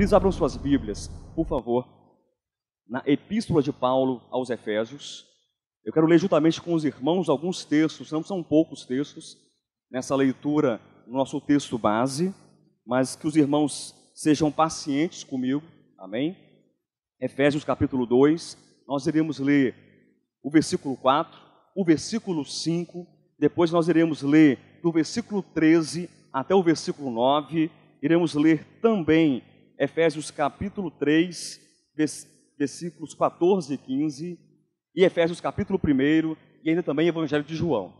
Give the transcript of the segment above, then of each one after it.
Queridos, abram suas Bíblias, por favor, na Epístola de Paulo aos Efésios. Eu quero ler juntamente com os irmãos alguns textos, não são poucos textos, nessa leitura no nosso texto base, mas que os irmãos sejam pacientes comigo, amém? Efésios capítulo 2, nós iremos ler o versículo 4, o versículo 5, depois nós iremos ler do versículo 13 até o versículo 9, iremos ler também Efésios capítulo 3, versículos 14 e 15, e Efésios capítulo 1, e ainda também Evangelho de João.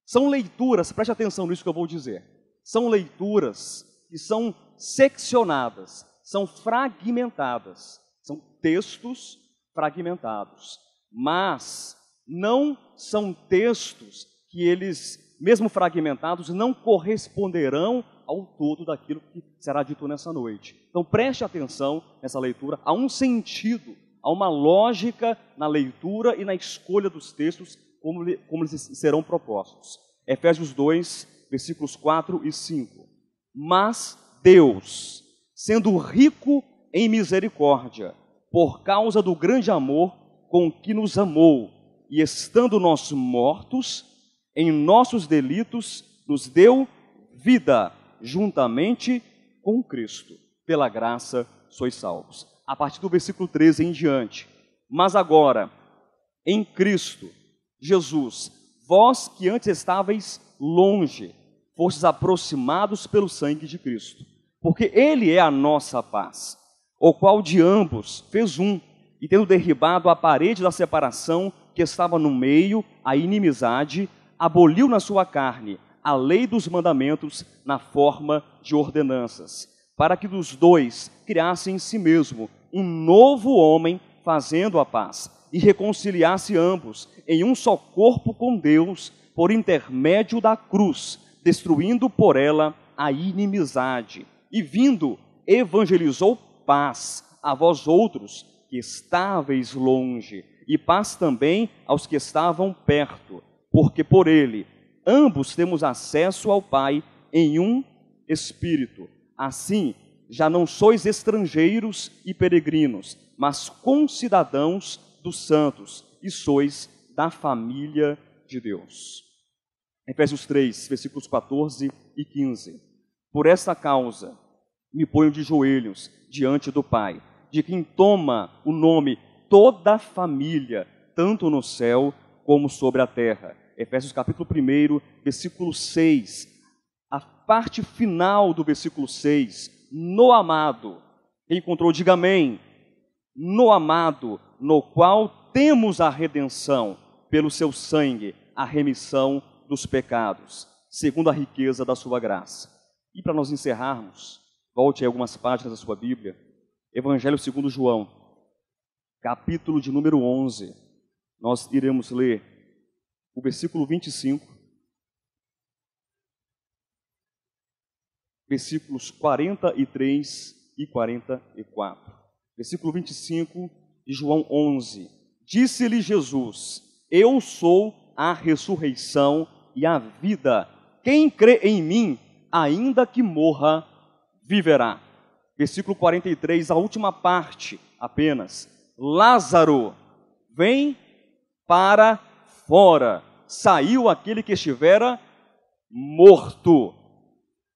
São leituras, preste atenção nisso que eu vou dizer, são leituras que são seccionadas, são fragmentadas, são textos fragmentados, mas não são textos que eles, mesmo fragmentados, não corresponderão ao todo daquilo que será dito nessa noite. Então preste atenção nessa leitura, há um sentido, há uma lógica na leitura e na escolha dos textos, como eles serão propostos. Efésios 2, versículos 4 e 5. Mas Deus, sendo rico em misericórdia, por causa do grande amor com que nos amou, e estando nós mortos em nossos delitos, nos deu vida juntamente com Cristo. Pela graça sois salvos. A partir do versículo 13 em diante. Mas agora, em Cristo Jesus, vós que antes estáveis longe, fostes aproximados pelo sangue de Cristo. Porque Ele é a nossa paz, o qual de ambos fez um, e tendo derribado a parede da separação que estava no meio, a inimizade, aboliu na sua carne a lei dos mandamentos na forma de ordenanças, para que dos dois criasse em si mesmo um novo homem, fazendo a paz, e reconciliasse ambos em um só corpo com Deus, por intermédio da cruz, destruindo por ela a inimizade. E vindo, evangelizou paz a vós outros que estáveis longe, e paz também aos que estavam perto, porque por ele ambos temos acesso ao Pai em um Espírito. Assim, já não sois estrangeiros e peregrinos, mas concidadãos dos santos, e sois da família de Deus. Efésios 3, versículos 14 e 15. Por esta causa, me ponho de joelhos diante do Pai, de quem toma o nome toda a família, tanto no céu como sobre a terra. Efésios capítulo 1, versículo 6, a parte final do versículo 6, no amado, quem encontrou, diga amém, no amado, no qual temos a redenção, pelo seu sangue, a remissão dos pecados, segundo a riqueza da sua graça. E para nós encerrarmos, volte aí algumas páginas da sua Bíblia, Evangelho segundo João, capítulo de número 11, nós iremos ler o versículo 25, versículos 43 e 44. Versículo 25 de João 11. Disse-lhe Jesus: eu sou a ressurreição e a vida. Quem crê em mim, ainda que morra, viverá. Versículo 43, a última parte apenas. Lázaro, vem para fora. Saiu aquele que estivera morto,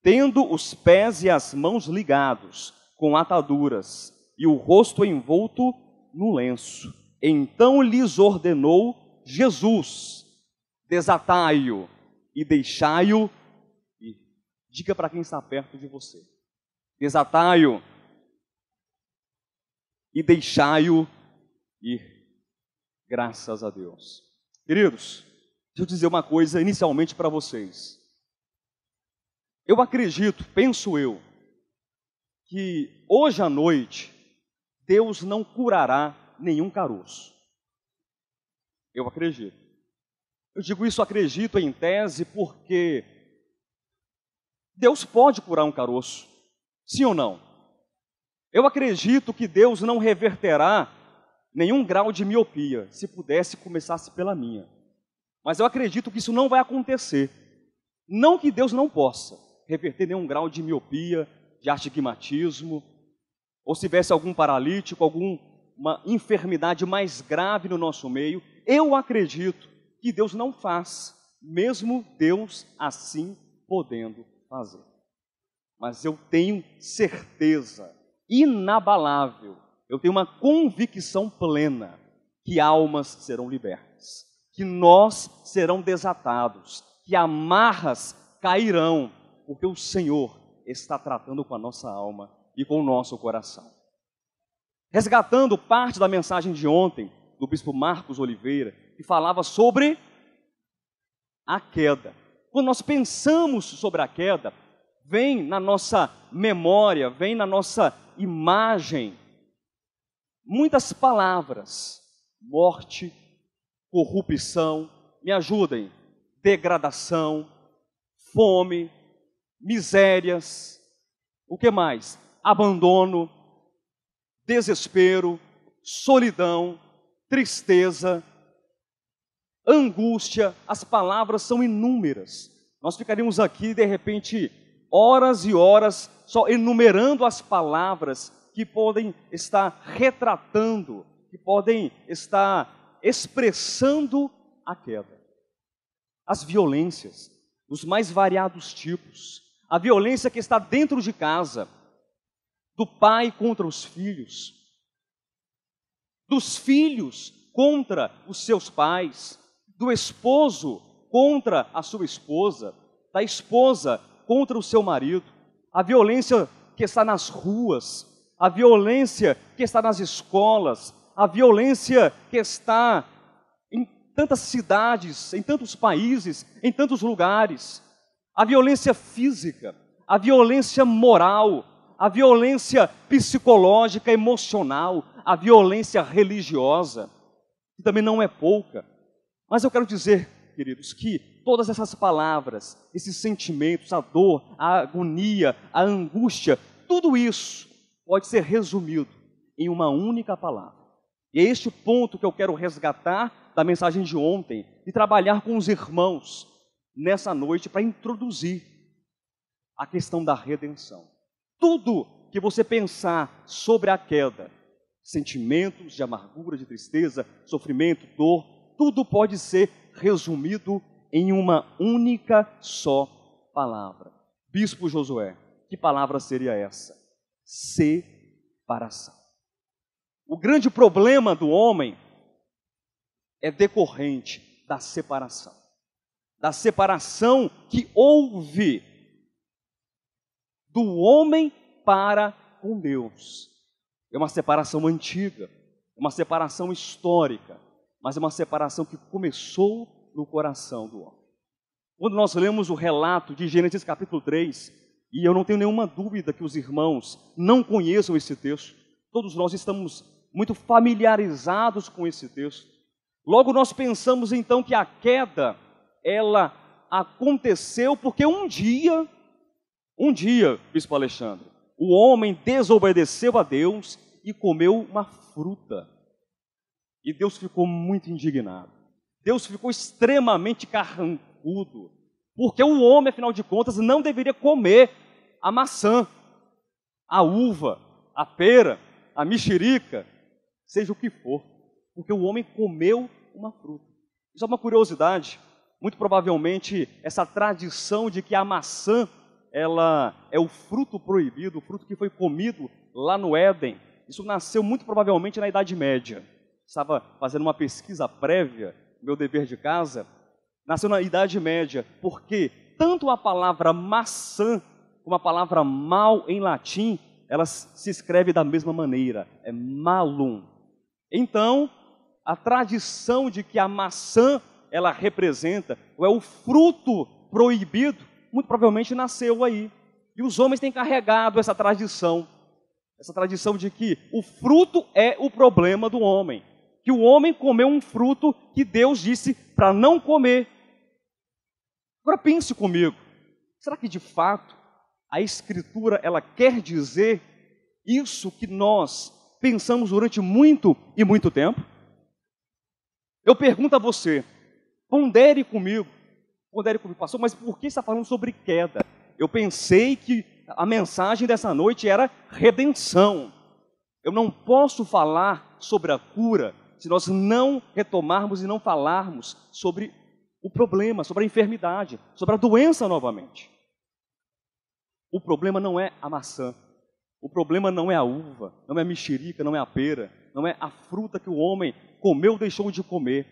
tendo os pés e as mãos ligados com ataduras e o rosto envolto no lenço. Então lhes ordenou Jesus: desatai-o e deixai-o ir. Diga para quem está perto de você: desatai-o e deixai-o ir. Graças a Deus. Queridos, deixa eu dizer uma coisa inicialmente para vocês. Eu acredito, penso eu, que hoje à noite Deus não curará nenhum caroço. Eu acredito. Eu digo isso, acredito em tese, porque Deus pode curar um caroço, sim ou não? Eu acredito que Deus não reverterá nenhum grau de miopia. Se pudesse, começasse pela minha. Mas eu acredito que isso não vai acontecer. Não que Deus não possa reverter nenhum grau de miopia, de astigmatismo, ou se tivesse algum paralítico, alguma enfermidade mais grave no nosso meio. Eu acredito que Deus não faz, mesmo Deus assim podendo fazer. Mas eu tenho certeza inabalável, eu tenho uma convicção plena que almas serão libertas, que nós serão desatados, que amarras cairão, porque o Senhor está tratando com a nossa alma e com o nosso coração. Resgatando parte da mensagem de ontem, do bispo Marcos Oliveira, que falava sobre a queda. Quando nós pensamos sobre a queda, vem na nossa memória, vem na nossa imagem, muitas palavras: morte, corrupção, me ajudem, degradação, fome, misérias, o que mais? Abandono, desespero, solidão, tristeza, angústia. As palavras são inúmeras. Nós ficaríamos aqui, de repente, horas e horas só enumerando as palavras que podem estar retratando, que podem estar expressando a queda. As violências, os mais variados tipos. A violência que está dentro de casa, do pai contra os filhos, dos filhos contra os seus pais, do esposo contra a sua esposa, da esposa contra o seu marido, a violência que está nas ruas, a violência que está nas escolas, a violência que está em tantas cidades, em tantos países, em tantos lugares, a violência física, a violência moral, a violência psicológica, emocional, a violência religiosa, que também não é pouca. Mas eu quero dizer, queridos, que todas essas palavras, esses sentimentos, a dor, a agonia, a angústia, tudo isso pode ser resumido em uma única palavra. E é este o ponto que eu quero resgatar da mensagem de ontem e trabalhar com os irmãos nessa noite para introduzir a questão da redenção. Tudo que você pensar sobre a queda, sentimentos de amargura, de tristeza, sofrimento, dor, tudo pode ser resumido em uma única só palavra. Bispo Josué, que palavra seria essa? Separação. O grande problema do homem é decorrente da separação. Da separação que houve do homem para com Deus. É uma separação antiga, é uma separação histórica, mas é uma separação que começou no coração do homem. Quando nós lemos o relato de Gênesis capítulo 3, e eu não tenho nenhuma dúvida que os irmãos não conheçam esse texto, todos nós estamos muito familiarizados com esse texto. Logo nós pensamos então que a queda, ela aconteceu porque um dia, Bispo Alexandre, o homem desobedeceu a Deus e comeu uma fruta. E Deus ficou muito indignado. Deus ficou extremamente carrancudo, porque o homem, afinal de contas, não deveria comer a maçã. a uva, a pera, a mexerica, seja o que for, porque o homem comeu uma fruta. Isso é uma curiosidade. Muito provavelmente essa tradição de que a maçã ela é o fruto proibido, o fruto que foi comido lá no Éden, isso nasceu muito provavelmente na Idade Média. Estava fazendo uma pesquisa prévia, meu dever de casa, nasceu na Idade Média, porque tanto a palavra maçã como a palavra mal em latim, elas se escrevem da mesma maneira, é malum. Então, a tradição de que a maçã ela representa, ou é o fruto proibido, muito provavelmente nasceu aí. E os homens têm carregado essa tradição de que o fruto é o problema do homem, que o homem comeu um fruto que Deus disse para não comer. Agora pense comigo, será que de fato a Escritura ela quer dizer isso que nós pensamos durante muito e muito tempo? Eu pergunto a você, pondere comigo, pastor, mas por que está falando sobre queda? Eu pensei que a mensagem dessa noite era redenção. Eu não posso falar sobre a cura se nós não retomarmos e não falarmos sobre o problema, sobre a enfermidade, sobre a doença novamente. O problema não é a maçã, o problema não é a uva, não é a mexerica, não é a pera, não é a fruta que o homem comeu ou deixou de comer.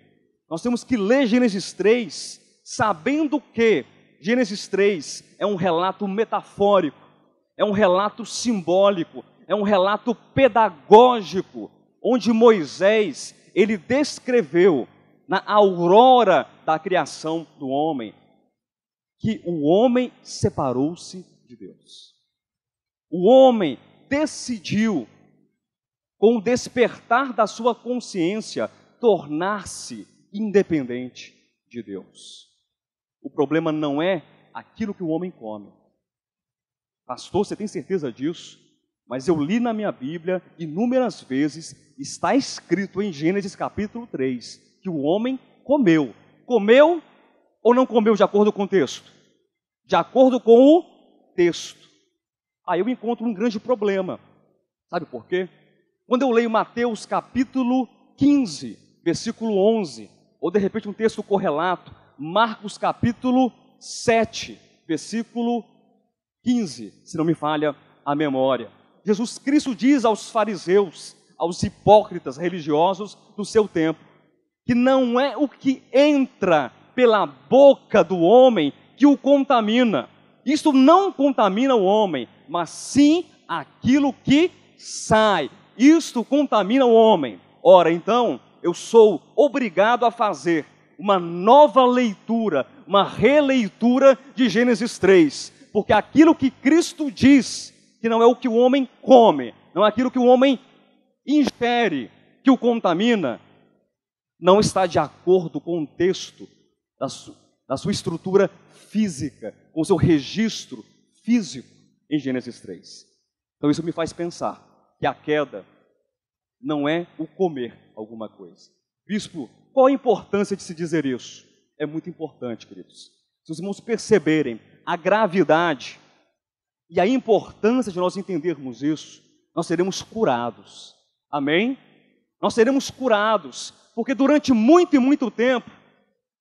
Nós temos que ler Gênesis 3, sabendo que Gênesis 3 é um relato metafórico, é um relato simbólico, é um relato pedagógico, onde Moisés, ele descreveu na aurora da criação do homem, que o homem separou-se de Deus. O homem decidiu, com o despertar da sua consciência, tornar-se independente de Deus. O problema não é aquilo que o homem come. Pastor, você tem certeza disso? Mas eu li na minha Bíblia inúmeras vezes, está escrito em Gênesis capítulo 3, que o homem comeu. Comeu ou não comeu de acordo com o texto? De acordo com o texto. Aí eu encontro um grande problema. Sabe por quê? Quando eu leio Mateus capítulo 15, versículo 11, ou de repente um texto correlato, Marcos capítulo 7, versículo 15, se não me falha a memória. Jesus Cristo diz aos fariseus, aos hipócritas religiosos do seu tempo, que não é o que entra pela boca do homem que o contamina. Isso não contamina o homem, mas sim aquilo que sai. Isto contamina o homem. Ora, então, eu sou obrigado a fazer uma nova leitura, uma releitura de Gênesis 3, porque aquilo que Cristo diz, que não é o que o homem come, não é aquilo que o homem ingere, que o contamina, não está de acordo com o texto da sua estrutura física, com o seu registro físico em Gênesis 3. Então isso me faz pensar que a queda não é o comer alguma coisa. Bispo, qual a importância de se dizer isso? É muito importante, queridos. Se os irmãos perceberem a gravidade e a importância de nós entendermos isso, nós seremos curados. Amém? Nós seremos curados, porque durante muito e muito tempo,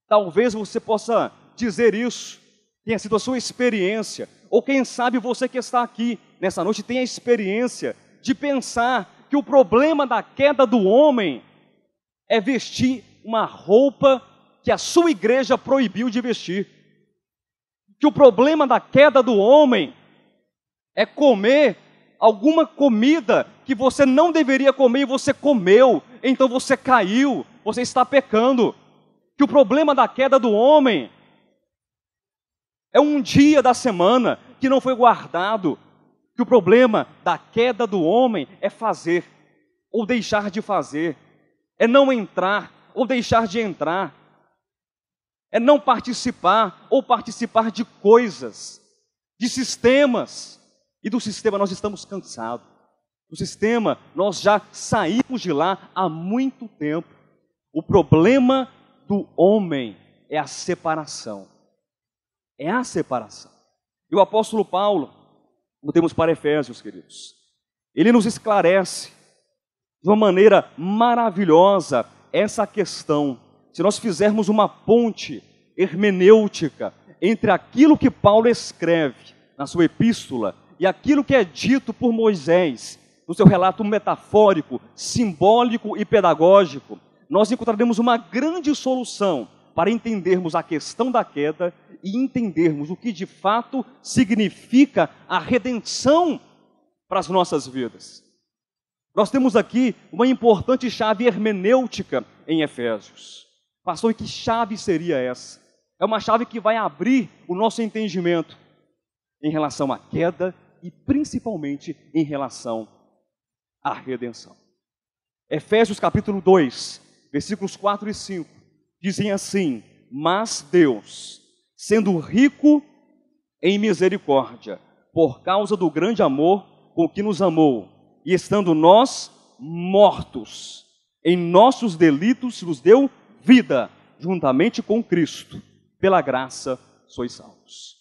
talvez você possa dizer isso, tenha sido a sua experiência, ou quem sabe você que está aqui nessa noite tem a experiência de pensar que o problema da queda do homem é vestir uma roupa que a sua igreja proibiu de vestir. Que o problema da queda do homem é comer alguma comida que você não deveria comer e você comeu, então você caiu, você está pecando. Que o problema da queda do homem é um dia da semana que não foi guardado. Que o problema da queda do homem é fazer ou deixar de fazer, é não entrar ou deixar de entrar, é não participar ou participar de coisas, de sistemas, e do sistema nós estamos cansados. Do sistema nós já saímos de lá há muito tempo. O problema do homem é a separação. É a separação. E o apóstolo Paulo, Voltemos para Efésios, queridos. Ele nos esclarece de uma maneira maravilhosa essa questão. Se nós fizermos uma ponte hermenêutica entre aquilo que Paulo escreve na sua epístola e aquilo que é dito por Moisés no seu relato metafórico, simbólico e pedagógico, nós encontraremos uma grande solução para entendermos a questão da queda e entendermos o que de fato significa a redenção para as nossas vidas. Nós temos aqui uma importante chave hermenêutica em Efésios. Pastor, e que chave seria essa? É uma chave que vai abrir o nosso entendimento em relação à queda e principalmente em relação à redenção. Efésios capítulo 2, versículos 4 e 5, dizem assim: mas Deus, sendo rico em misericórdia, por causa do grande amor com que nos amou, e estando nós mortos em nossos delitos, nos deu vida, juntamente com Cristo. Pela graça sois salvos.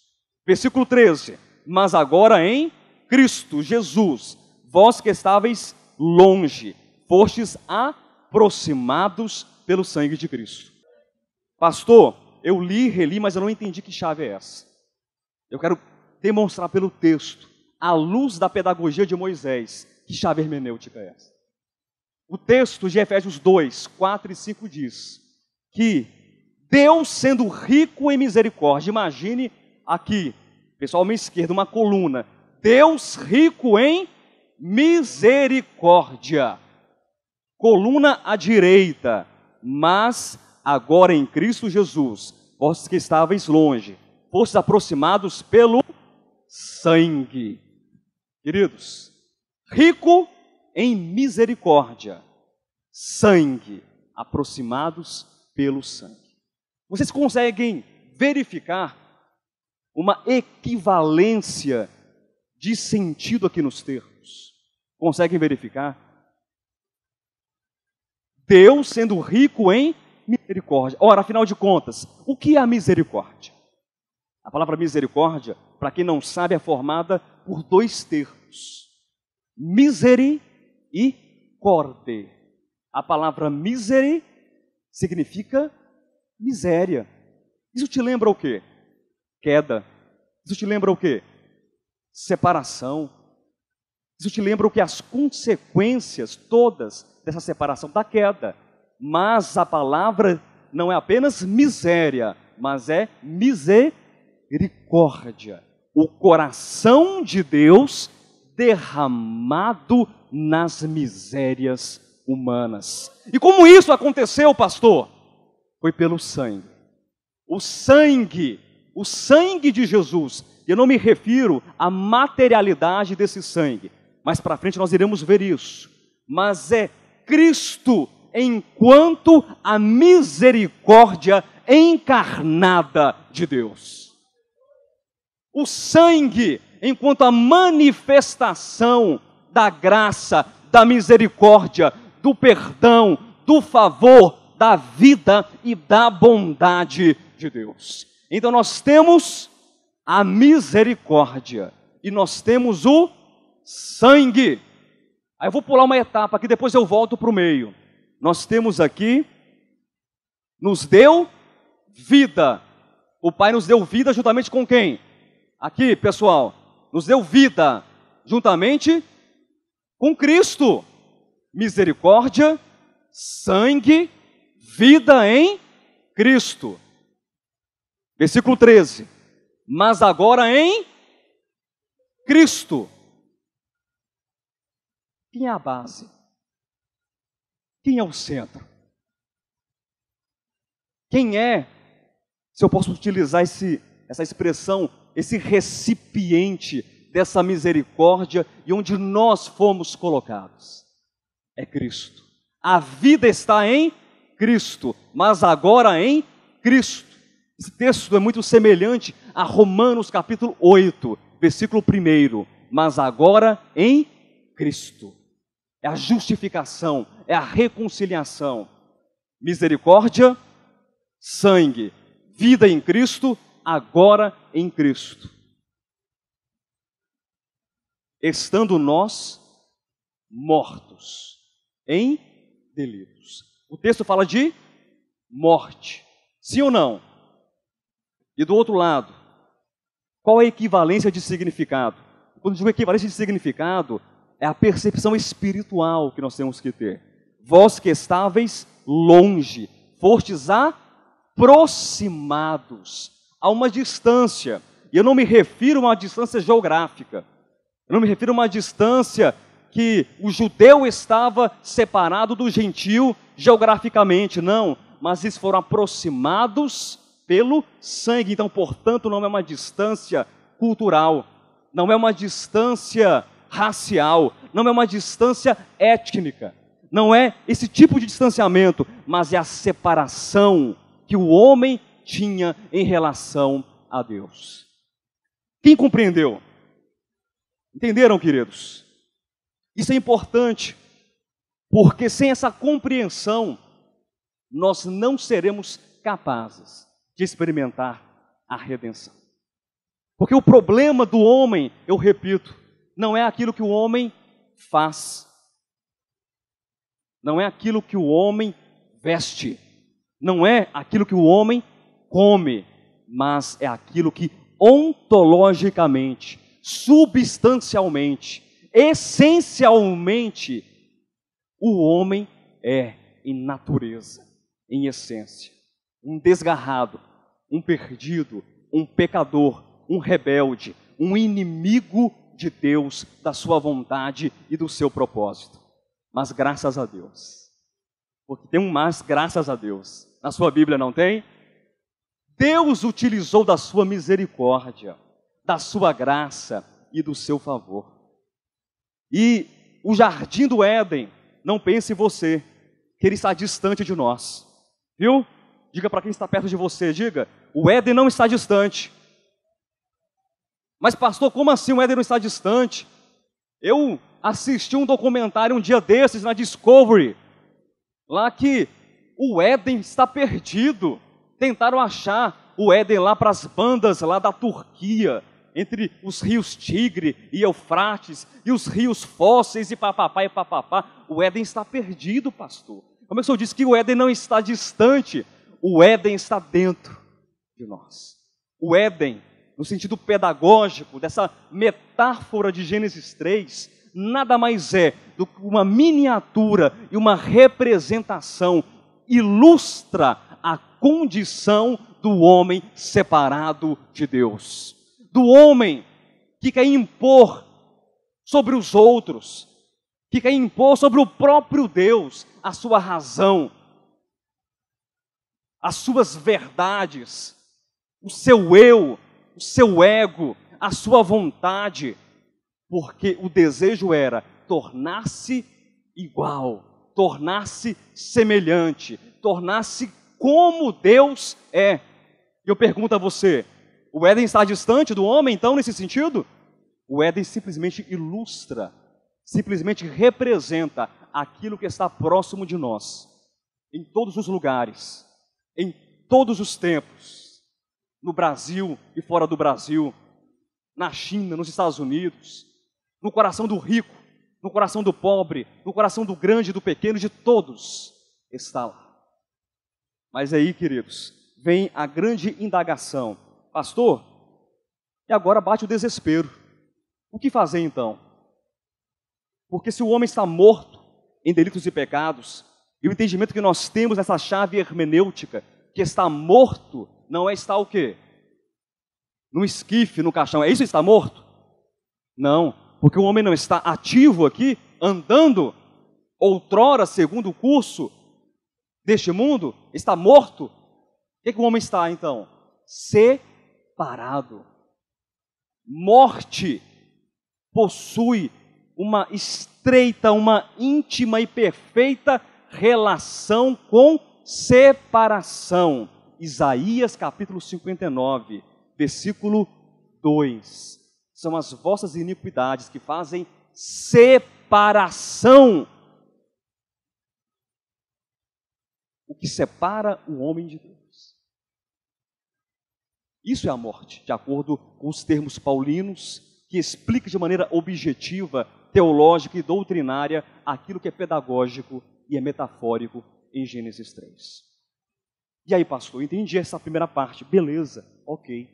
Versículo 13. Mas agora em Cristo Jesus, vós que estáveis longe, fostes aproximados pelo sangue de Cristo. Pastor, eu li, reli, mas eu não entendi que chave é essa. Eu quero demonstrar pelo texto, à luz da pedagogia de Moisés, que chave hermenêutica é essa. O texto de Efésios 2, 4 e 5 diz que Deus, sendo rico em misericórdia, imagine aqui, pessoal, à minha esquerda, uma coluna. Deus rico em misericórdia. Coluna à direita. Mas agora em Cristo Jesus, vós que estáveis longe, fostes aproximados pelo sangue. Queridos, rico em misericórdia, sangue, aproximados pelo sangue. Vocês conseguem verificar uma equivalência de sentido aqui nos termos? Conseguem verificar? Deus sendo rico em misericórdia. Ora, afinal de contas, o que é a misericórdia? A palavra misericórdia, para quem não sabe, é formada por dois termos: miseri e corde. A palavra miseri significa miséria. Isso te lembra o quê? Queda. Isso te lembra o quê? Separação. Isso te lembra o que? As consequências todas dessa separação, da queda. Mas a palavra não é apenas miséria, mas é misericórdia. O coração de Deus derramado nas misérias humanas. E como isso aconteceu, pastor? Foi pelo sangue. O sangue de Jesus. Eu não me refiro à materialidade desse sangue, mas para frente nós iremos ver isso. Mas é Cristo enquanto a misericórdia encarnada de Deus. O sangue enquanto a manifestação da graça, da misericórdia, do perdão, do favor, da vida e da bondade de Deus. Então nós temos a misericórdia e nós temos o sangue. Aí eu vou pular uma etapa aqui, depois eu volto para o meio. Nós temos aqui, nos deu vida. O Pai nos deu vida juntamente com quem? Aqui, pessoal, nos deu vida juntamente com Cristo. Misericórdia, sangue, vida em Cristo. Versículo 13. Mas agora em Cristo. Quem é a base? Quem é o centro? Quem é, se eu posso utilizar essa expressão, esse recipiente dessa misericórdia e onde nós fomos colocados? É Cristo. A vida está em Cristo, mas agora em Cristo. Esse texto é muito semelhante a Romanos capítulo 8, versículo 1. Mas agora em Cristo. É a justificação, é a reconciliação. Misericórdia, sangue, vida em Cristo, agora em Cristo. estando nós mortos em delitos. O texto fala de morte, sim ou não? E do outro lado, qual é a equivalência de significado? Quando digo equivalência de significado, é a percepção espiritual que nós temos que ter. Vós que estáveis longe, fostes aproximados a uma distância. E eu não me refiro a uma distância geográfica. Eu não me refiro a uma distância que o judeu estava separado do gentio geograficamente, não. Mas eles foram aproximados pelo sangue. Então, portanto, não é uma distância cultural, não é uma distância racial, não é uma distância étnica, não é esse tipo de distanciamento, mas é a separação que o homem tinha em relação a Deus. Quem compreendeu? Entenderam, queridos? Isso é importante, porque sem essa compreensão, nós não seremos capazes de experimentar a redenção. Porque o problema do homem, eu repito, não é aquilo que o homem faz, não é aquilo que o homem veste, não é aquilo que o homem come, mas é aquilo que ontologicamente, substancialmente, essencialmente, o homem é em natureza, em essência. Um desgarrado, um perdido, um pecador, um rebelde, um inimigo de Deus, da sua vontade e do seu propósito. Mas graças a Deus, porque tem um mas graças a Deus, na sua Bíblia não tem? Deus utilizou da sua misericórdia, da sua graça e do seu favor. E o jardim do Éden, não pense você, que ele está distante de nós, viu? Diga para quem está perto de você, diga, o Éden não está distante. Mas pastor, como assim o Éden não está distante? Eu assisti um documentário um dia desses na Discovery, lá que o Éden está perdido. Tentaram achar o Éden lá para as bandas lá da Turquia, entre os rios Tigre e Eufrates, e os rios Fósseis e papapá e papapá. O Éden está perdido, pastor. Como é que o senhor disse que o Éden não está distante? O Éden está dentro de nós. O Éden, no sentido pedagógico, dessa metáfora de Gênesis 3, nada mais é do que uma miniatura e uma representação, ilustra a condição do homem separado de Deus. Do homem que quer impor sobre os outros, que quer impor sobre o próprio Deus a sua razão, as suas verdades, o seu eu, o seu ego, a sua vontade, porque o desejo era tornar-se igual, tornar-se semelhante, tornar-se como Deus é. Eu pergunto a você, o Éden está distante do homem, então, nesse sentido? O Éden simplesmente ilustra, simplesmente representa aquilo que está próximo de nós, em todos os lugares, em todos os tempos, no Brasil e fora do Brasil, na China, nos Estados Unidos, no coração do rico, no coração do pobre, no coração do grande e do pequeno, de todos, está lá. Mas aí, queridos, vem a grande indagação. Pastor, e agora bate o desespero. O que fazer então? Porque se o homem está morto em delitos e pecados, e o entendimento que nós temos nessa chave hermenêutica, que está morto, não é estar o quê? No esquife, no caixão. É isso estar morto? Não, porque o homem não está ativo aqui, andando, outrora, segundo o curso deste mundo, está morto. O que o homem está então? Separado. Morte possui uma estreita, uma íntima e perfeita relação com separação. Isaías capítulo 59, versículo 2. São as vossas iniquidades que fazem separação. O que separa o homem de Deus. Isso é a morte, de acordo com os termos paulinos, que explique de maneira objetiva, teológica e doutrinária aquilo que é pedagógico e é metafórico em Gênesis 3. E aí, pastor, eu entendi essa primeira parte, beleza, ok.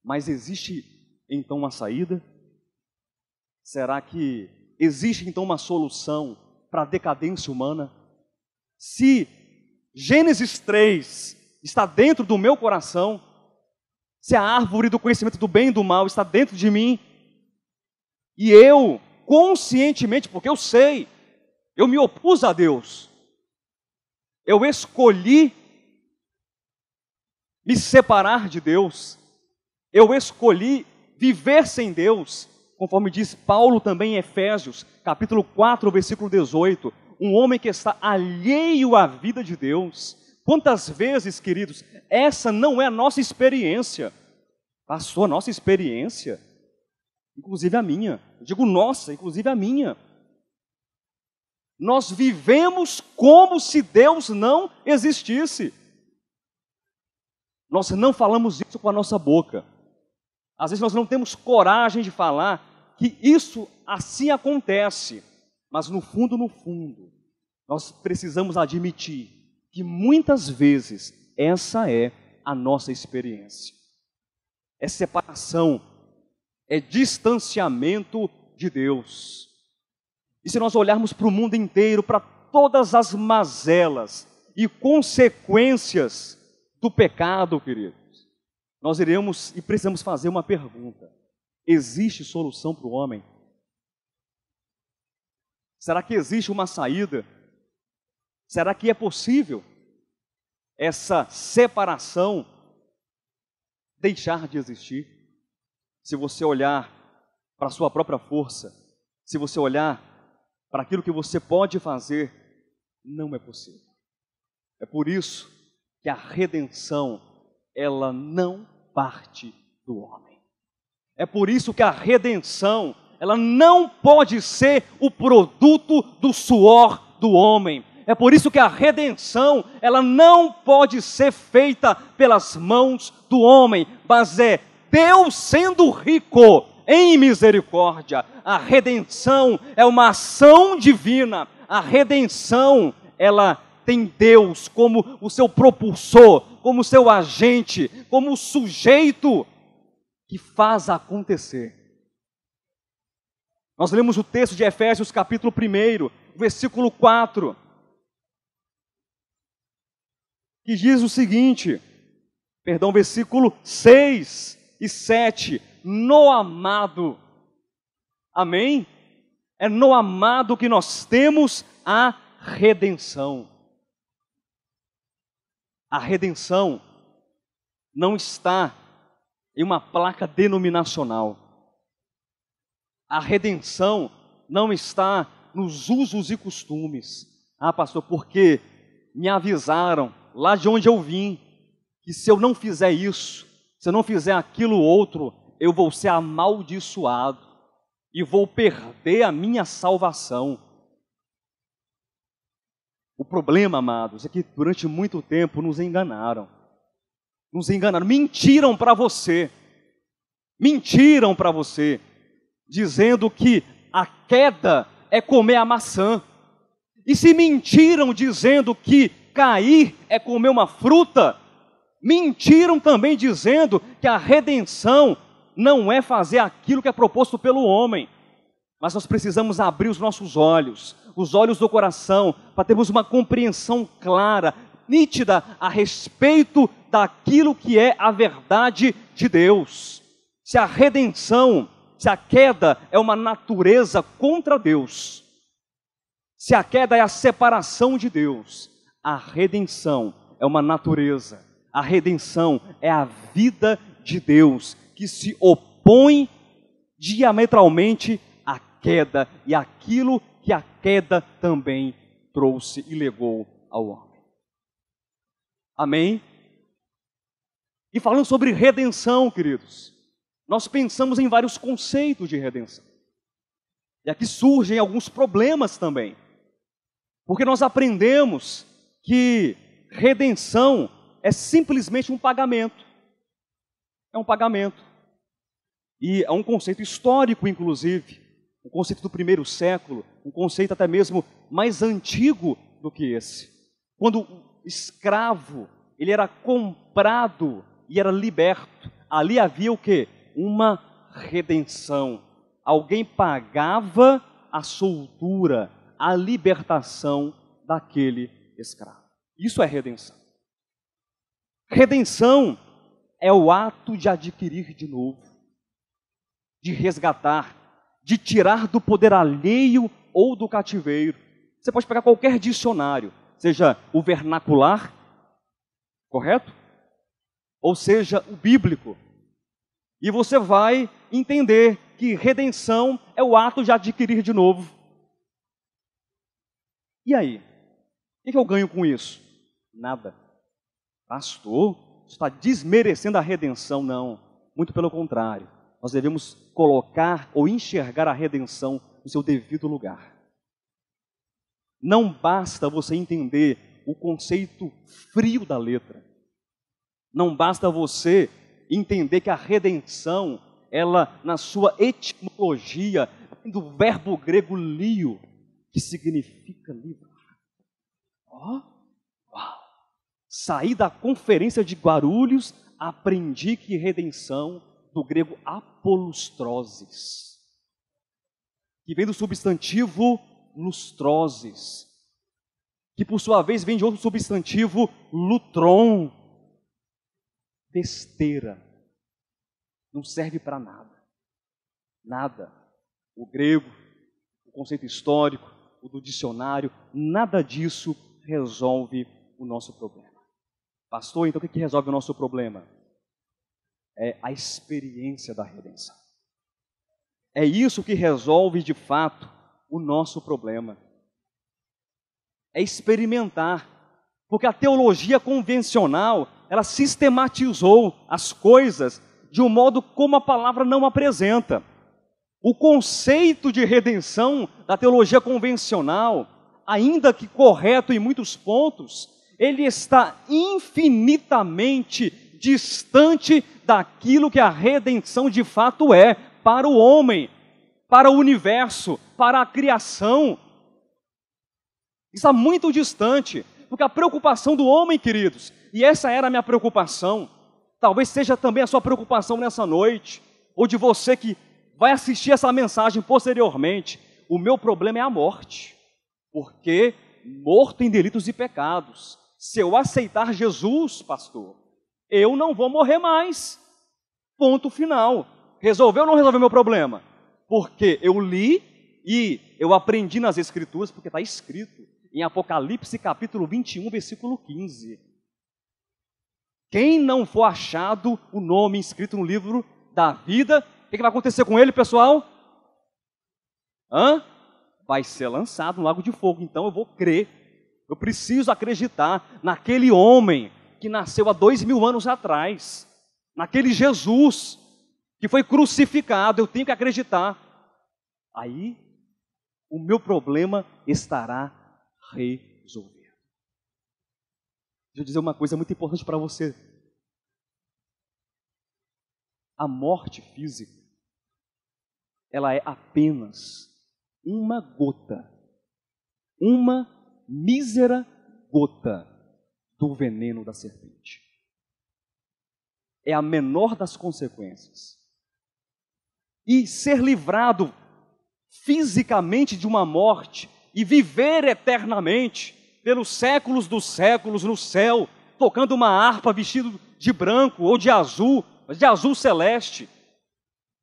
Mas existe então uma saída? Será que existe então uma solução para a decadência humana? Se Gênesis 3 está dentro do meu coração, se a árvore do conhecimento do bem e do mal está dentro de mim, e eu, conscientemente, porque eu sei, eu me opus a Deus, eu escolhi me separar de Deus, eu escolhi viver sem Deus, conforme diz Paulo também em Efésios, capítulo 4, versículo 18, um homem que está alheio à vida de Deus. Quantas vezes, queridos, essa não é a nossa experiência? Pastor, a nossa experiência, inclusive a minha, eu digo nossa, inclusive a minha. Nós vivemos como se Deus não existisse. Nós não falamos isso com a nossa boca. Às vezes nós não temos coragem de falar que isso assim acontece. Mas no fundo, nós precisamos admitir que muitas vezes essa é a nossa experiência. É separação, é distanciamento de Deus. E se nós olharmos para o mundo inteiro, para todas as mazelas e consequências do pecado, queridos, nós iremos e precisamos fazer uma pergunta: existe solução para o homem? Será que existe uma saída? Será que é possível essa separação deixar de existir? Se você olhar para a sua própria força, se você olhar para aquilo que você pode fazer, não é possível. É por isso que a redenção, ela não parte do homem. É por isso que a redenção, ela não pode ser o produto do suor do homem. É por isso que a redenção, ela não pode ser feita pelas mãos do homem, mas é Deus sendo rico em misericórdia. A redenção é uma ação divina. A redenção, ela tem Deus como o seu propulsor, como o seu agente, como o sujeito que faz acontecer. Nós lemos o texto de Efésios capítulo 1, versículo 4, que diz o seguinte, versículo 6 e 7, no amado, amém? É no amado que nós temos a redenção. A redenção não está em uma placa denominacional. A redenção não está nos usos e costumes. Ah, pastor, porque me avisaram lá de onde eu vim, que se eu não fizer isso, se eu não fizer aquilo outro, eu vou ser amaldiçoado e vou perder a minha salvação. O problema, amados, é que durante muito tempo nos enganaram. Nos enganaram, mentiram para você. Mentiram para você, dizendo que a queda é comer a maçã. E se mentiram dizendo que cair é comer uma fruta, mentiram também dizendo que a redenção não é fazer aquilo que é proposto pelo homem. Mas nós precisamos abrir os nossos olhos, os olhos do coração, para termos uma compreensão clara, nítida, a respeito daquilo que é a verdade de Deus. Se a redenção, se a queda é uma natureza contra Deus, se a queda é a separação de Deus, a redenção é uma natureza, a redenção é a vida de Deus, que se opõe diametralmente à queda e àquilo que a queda também trouxe e legou ao homem. Amém? E falando sobre redenção, queridos, nós pensamos em vários conceitos de redenção. E aqui surgem alguns problemas também. Porque nós aprendemos que redenção é simplesmente um pagamento. É um pagamento. E é um conceito histórico, inclusive, um conceito do primeiro século, um conceito até mesmo mais antigo do que esse. Quando o escravo, ele era comprado e era liberto, ali havia o quê? Uma redenção. Alguém pagava a soltura, a libertação daquele escravo. Isso é redenção. Redenção é o ato de adquirir de novo, de resgatar, de tirar do poder alheio ou do cativeiro. Você pode pegar qualquer dicionário, seja o vernacular, correto? Ou seja, o bíblico. E você vai entender que redenção é o ato de adquirir de novo. E aí? O que eu ganho com isso? Nada. Pastor, está desmerecendo a redenção? Não, muito pelo contrário. Nós devemos colocar ou enxergar a redenção no seu devido lugar. Não basta você entender o conceito frio da letra. Não basta você entender que a redenção, ela, na sua etimologia, do verbo grego lio, que significa livrar. Uau! Saí da conferência de Guarulhos, aprendi que redenção, do grego apolustroses, que vem do substantivo lustroses, que por sua vez vem de outro substantivo lutron, besteira, não serve para nada, nada. O grego, o conceito histórico, o do dicionário, nada disso resolve o nosso problema. Pastor, então o que resolve o nosso problema? É a experiência da redenção. É isso que resolve de fato o nosso problema. É experimentar, porque a teologia convencional, ela sistematizou as coisas de um modo como a palavra não apresenta. O conceito de redenção da teologia convencional, ainda que correto em muitos pontos, ele está infinitamente distante daquilo que a redenção de fato é para o homem, para o universo, para a criação. Está muito distante, porque a preocupação do homem, queridos, e essa era a minha preocupação, talvez seja também a sua preocupação nessa noite, ou de você que vai assistir essa mensagem posteriormente. O meu problema é a morte, porque morto em delitos e pecados. Se eu aceitar Jesus, pastor, eu não vou morrer mais. Ponto final. Resolveu ou não resolveu meu problema? Porque eu li e eu aprendi nas Escrituras, porque está escrito em Apocalipse capítulo 21, versículo 15. Quem não for achado o nome inscrito no livro da vida, o que vai acontecer com ele, pessoal? Vai ser lançado no lago de fogo. Então eu vou crer. Eu preciso acreditar naquele homem que nasceu há 2000 anos atrás. Naquele Jesus que foi crucificado. Eu tenho que acreditar. Aí o meu problema estará resolvido. Deixa eu dizer uma coisa muito importante para você. A morte física, ela é apenas uma gota, uma mísera gota do veneno da serpente. É a menor das consequências. E ser livrado fisicamente de uma morte e viver eternamente pelos séculos dos séculos no céu, tocando uma harpa vestido de branco ou de azul celeste.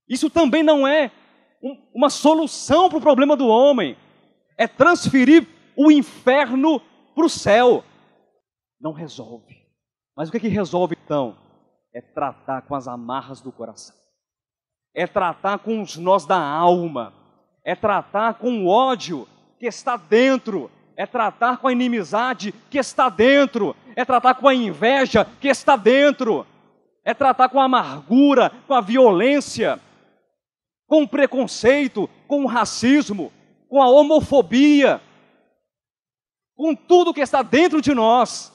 Isso também não é uma solução para o problema do homem. É transferir o inferno para o céu. Não resolve. Mas o que resolve então? É tratar com as amarras do coração. É tratar com os nós da alma. É tratar com o ódio que está dentro. É tratar com a inimizade que está dentro. É tratar com a inveja que está dentro. É tratar com a amargura, com a violência, com o preconceito, com o racismo, com a homofobia, com tudo que está dentro de nós.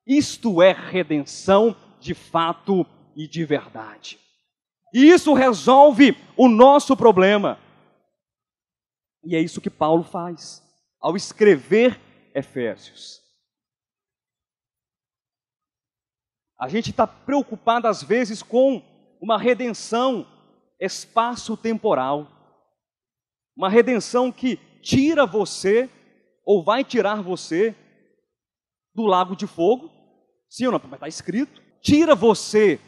Isto é redenção de fato e de verdade. E isso resolve o nosso problema. E é isso que Paulo faz ao escrever Efésios. A gente está preocupado às vezes com uma redenção espaço-temporal. Uma redenção que tira você, ou vai tirar você, do lago de fogo. Sim ou não? Mas está escrito. Tira você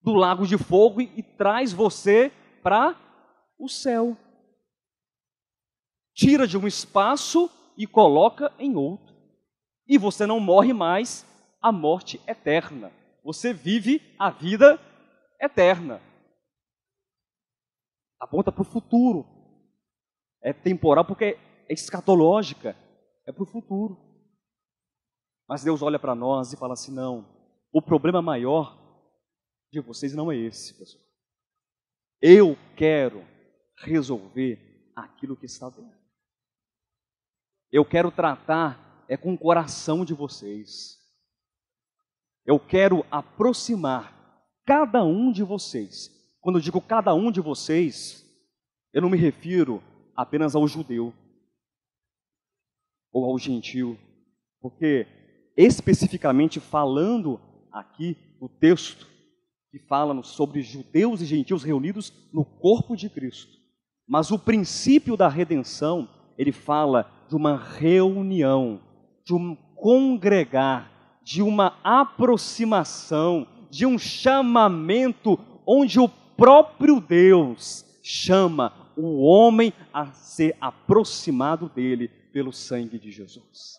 do lago de fogo e traz você para o céu. Tira de um espaço e coloca em outro. E você não morre mais a morte eterna. Você vive a vida eterna. Aponta para o futuro. É temporal porque é escatológica. É para o futuro. Mas Deus olha para nós e fala assim, não, o problema maior de vocês não é esse, pessoal. Eu quero resolver aquilo que está dentro. Eu quero tratar com o coração de vocês. Eu quero aproximar cada um de vocês. Quando eu digo cada um de vocês, eu não me refiro apenas ao judeu ou ao gentio, porque especificamente falando aqui no texto que fala sobre judeus e gentios reunidos no corpo de Cristo. Mas o princípio da redenção, ele fala de uma reunião, de um congregar, de uma aproximação, de um chamamento onde o próprio Deus chama o homem a ser aproximado dele pelo sangue de Jesus.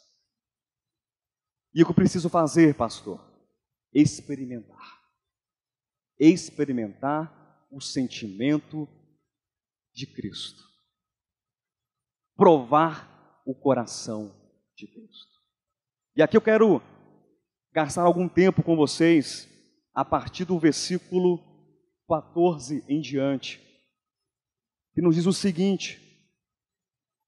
E o que eu preciso fazer, pastor? Experimentar. Experimentar o sentimento de Cristo. Provar o coração de Cristo. E aqui eu quero gastar algum tempo com vocês a partir do versículo 14 em diante, que nos diz o seguinte: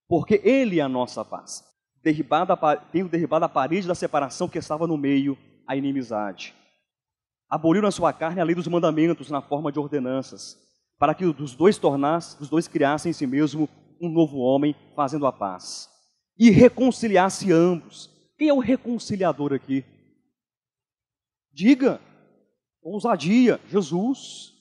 porque Ele é a nossa paz, tendo derribado a parede da separação que estava no meio, a inimizade. Aboliu na sua carne a lei dos mandamentos na forma de ordenanças, para que dos dois criassem em si mesmo um novo homem, fazendo a paz, e reconciliasse ambos. Quem é o reconciliador aqui? Diga, ousadia, Jesus,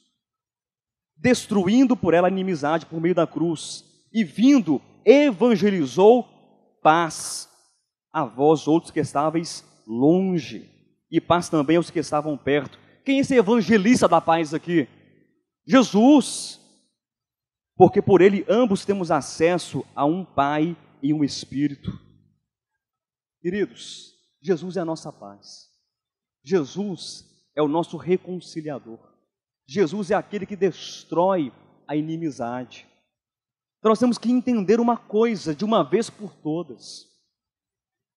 destruindo por ela a inimizade por meio da cruz, e vindo, evangelizou paz a vós outros que estáveis longe, e paz também aos que estavam perto. Quem é esse evangelista da paz aqui? Jesus, porque por ele ambos temos acesso a um Pai e um Espírito. Queridos, Jesus é a nossa paz. Jesus é o nosso reconciliador. Jesus é aquele que destrói a inimizade. Então nós temos que entender uma coisa de uma vez por todas,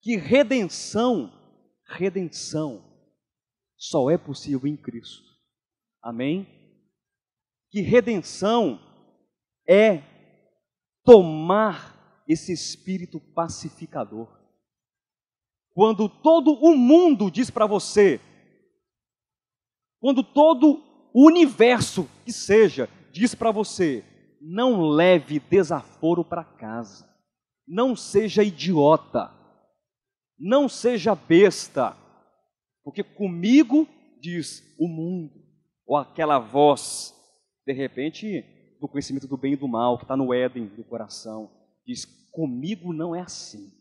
que redenção só é possível em Cristo. Amém? Que redenção é tomar esse espírito pacificador. Quando todo o mundo diz para você, quando todo o universo que seja diz para você, não leve desaforo para casa, não seja idiota, não seja besta, porque comigo diz o mundo, ou aquela voz, de repente, do conhecimento do bem e do mal, que está no Éden do coração, diz, comigo não é assim,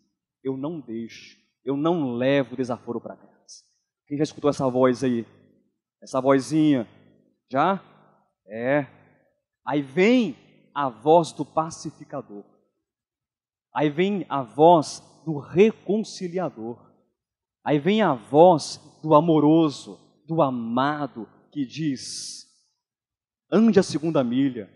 eu não deixo, eu não levo desaforo para casa. Quem já escutou essa voz aí? Essa vozinha? Já? É. Aí vem a voz do pacificador. Aí vem a voz do reconciliador. Aí vem a voz do amoroso, do amado, que diz, ande a 2ª milha.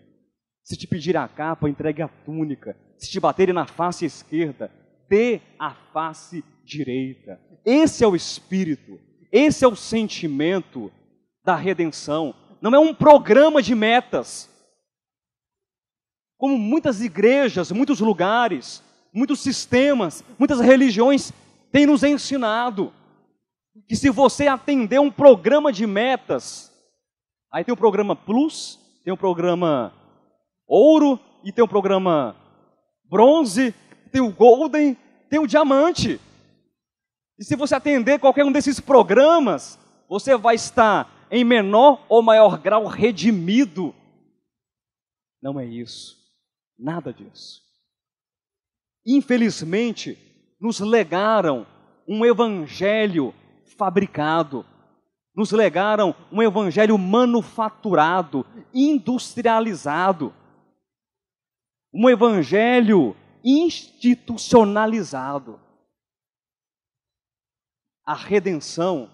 Se te pedir a capa, entregue a túnica. Se te baterem na face esquerda, dê a face direita. Esse é o espírito, esse é o sentimento da redenção. Não é um programa de metas, como muitas igrejas, muitos lugares, muitos sistemas, muitas religiões têm nos ensinado, que se você atender um programa de metas, Aí tem o programa Plus, tem o programa Ouro, e tem o programa Bronze, tem o Golden, tem o Diamante. E se você atender qualquer um desses programas, você vai estar em menor ou maior grau redimido. Não é isso, nada disso. Infelizmente, nos legaram um evangelho fabricado, nos legaram um evangelho manufaturado, industrializado, um evangelho institucionalizado. A redenção,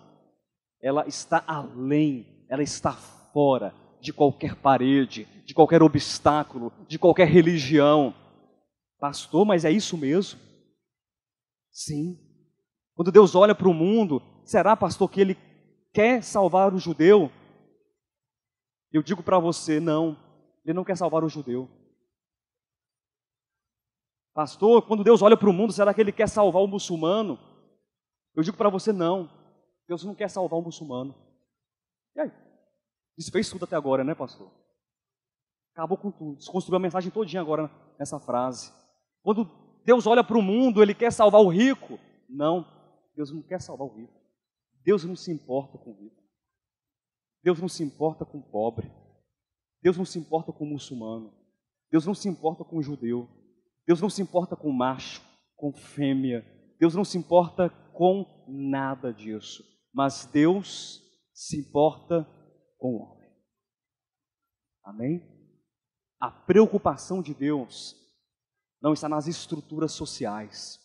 ela está além, ela está fora de qualquer parede, de qualquer obstáculo, de qualquer religião. Pastor, mas é isso mesmo? Sim. Quando Deus olha para o mundo, será, pastor, que Ele quer salvar o judeu? Eu digo para você, não, Ele não quer salvar o judeu. Pastor, quando Deus olha para o mundo, será que Ele quer salvar o muçulmano? Eu digo para você, não, Deus não quer salvar o muçulmano. E aí? Desfez tudo até agora, né, pastor? Acabou com tudo, desconstruiu a mensagem todinha agora nessa frase. Quando Deus olha para o mundo, Ele quer salvar o rico? Não, Deus não quer salvar o rico. Deus não se importa com o rico. Deus não se importa com o pobre. Deus não se importa com o muçulmano. Deus não se importa com o judeu. Deus não se importa com o macho, com fêmea. Deus não se importa com nada disso. Mas Deus se importa com o homem. Amém? A preocupação de Deus não está nas estruturas sociais.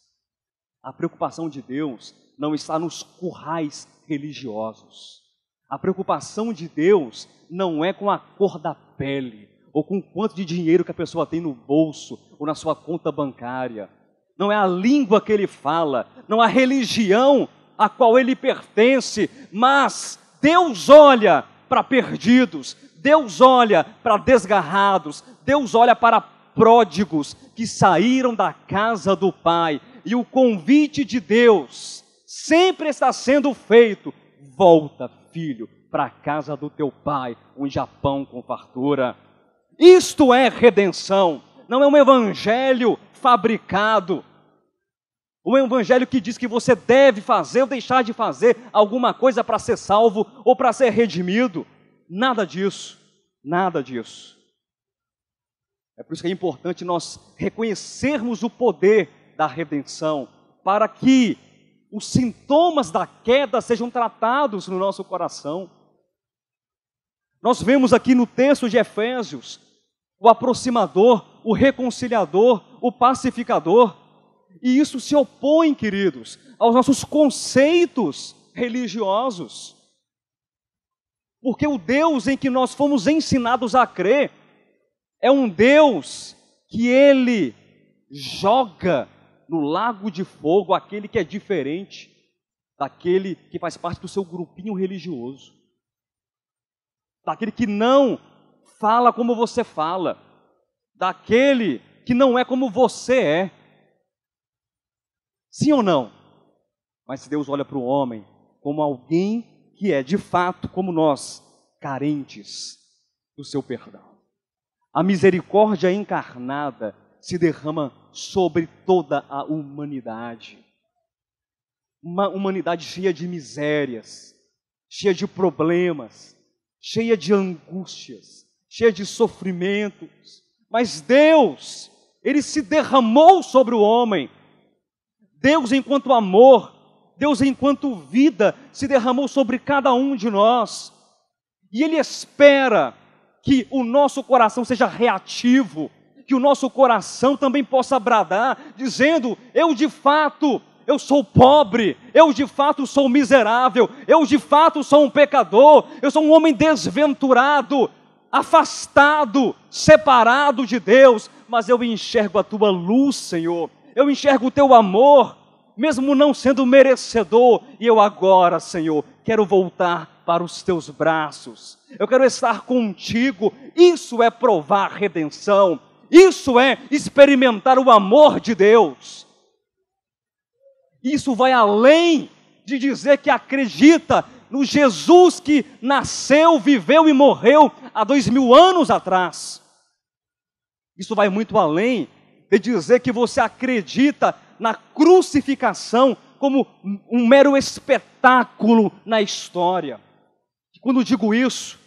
A preocupação de Deus não está nos currais religiosos. A preocupação de Deus não é com a cor da pele, ou com quanto de dinheiro que a pessoa tem no bolso, ou na sua conta bancária. Não é a língua que ele fala, não é a religião a qual ele pertence, mas Deus olha para perdidos, Deus olha para desgarrados, Deus olha para pródigos que saíram da casa do Pai. E o convite de Deus sempre está sendo feito: volta, filho, para a casa do teu pai, onde há pão com fartura. Isto é redenção, não é um evangelho fabricado, um evangelho que diz que você deve fazer ou deixar de fazer alguma coisa para ser salvo ou para ser redimido. Nada disso, nada disso. É por isso que é importante nós reconhecermos o poder da redenção, para que os sintomas da queda sejam tratados no nosso coração. Nós vemos aqui no texto de Efésios o aproximador, o reconciliador, o pacificador, e isso se opõe, queridos, aos nossos conceitos religiosos, porque o Deus em que nós fomos ensinados a crer é um Deus que Ele joga no lago de fogo aquele que é diferente daquele que faz parte do seu grupinho religioso, daquele que não fala como você fala, daquele que não é como você é. Sim ou não? Mas Deus olha para o homem como alguém que é de fato como nós, carentes do seu perdão. A misericórdia encarnada se derrama sobre toda a humanidade. Uma humanidade cheia de misérias, cheia de problemas, cheia de angústias, cheia de sofrimentos. Mas Deus, Ele se derramou sobre o homem. Deus, enquanto amor, Deus, enquanto vida, se derramou sobre cada um de nós. E Ele espera que o nosso coração seja reativo, que o nosso coração também possa bradar, dizendo: eu de fato, eu sou pobre, eu de fato sou miserável, eu de fato sou um pecador, eu sou um homem desventurado, afastado, separado de Deus, mas eu enxergo a Tua luz, Senhor, eu enxergo o Teu amor, mesmo não sendo merecedor, e eu agora, Senhor, quero voltar para os Teus braços, eu quero estar contigo. Isso é provar redenção, isso é experimentar o amor de Deus. Isso vai além de dizer que acredita no Jesus que nasceu, viveu e morreu há 2000 anos atrás. Isso vai muito além de dizer que você acredita na crucificação como um mero espetáculo na história. E quando digo isso,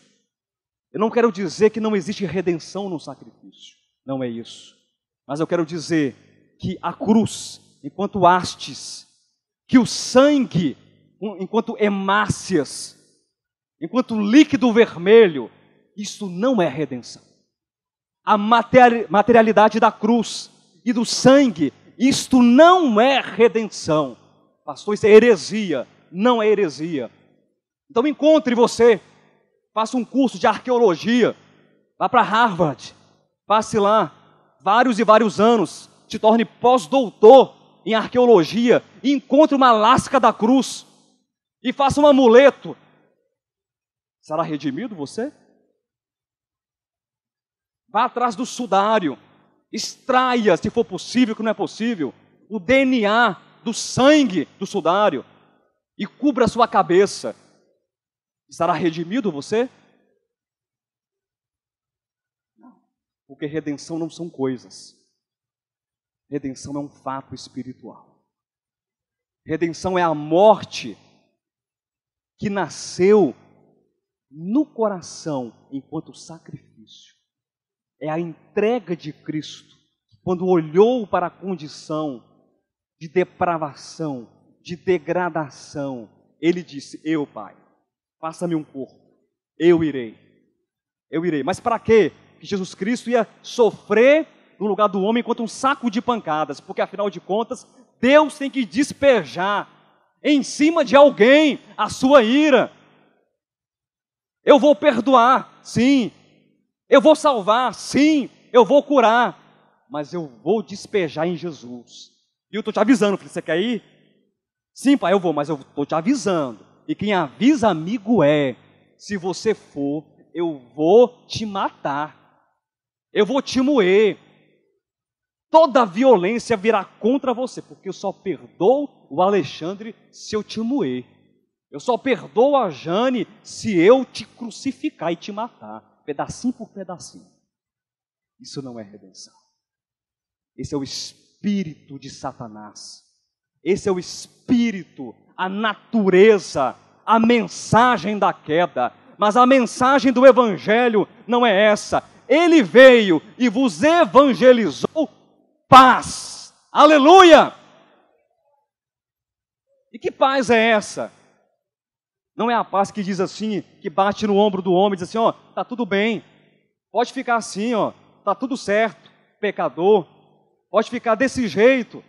eu não quero dizer que não existe redenção no sacrifício. Não é isso. Mas eu quero dizer que a cruz, enquanto hastes, que o sangue, enquanto hemácias, enquanto líquido vermelho, isso não é redenção. A materialidade da cruz e do sangue, isto não é redenção. Pastor, isso é heresia. Não é heresia. Então encontre você, faça um curso de arqueologia, vá para Harvard, passe lá vários e vários anos, se torne pós-doutor em arqueologia e encontre uma lasca da cruz e faça um amuleto. Será redimido você? Vá atrás do sudário, extraia, se for possível, que não é possível, o DNA do sangue do sudário e cubra a sua cabeça. Estará redimido você? Não, porque redenção não são coisas. Redenção é um fato espiritual. Redenção é a morte que nasceu no coração enquanto sacrifício. É a entrega de Cristo, quando olhou para a condição de depravação, de degradação, ele disse: eu, Pai, faça-me um corpo, eu irei. Mas para quê? Que Jesus Cristo ia sofrer no lugar do homem enquanto um saco de pancadas, porque afinal de contas, Deus tem que despejar em cima de alguém a sua ira. Eu vou perdoar, sim. Eu vou salvar, sim. Eu vou curar, mas eu vou despejar em Jesus. E eu estou te avisando, filho, você quer ir? Sim, pai, eu vou, mas eu estou te avisando. E quem avisa amigo é, se você for, eu vou te matar. Eu vou te moer. Toda violência virá contra você, porque eu só perdoo o Alexandre se eu te moer. Eu só perdoo a Jane se eu te crucificar e te matar, pedacinho por pedacinho. Isso não é redenção. Esse é o espírito de Satanás. Esse é o espírito, a natureza, a mensagem da queda. Mas a mensagem do Evangelho não é essa. Ele veio e vos evangelizou paz. Aleluia! E que paz é essa? Não é a paz que diz assim, que bate no ombro do homem e diz assim, ó, tá tudo bem, pode ficar assim, ó, tá tudo certo, pecador, pode ficar desse jeito,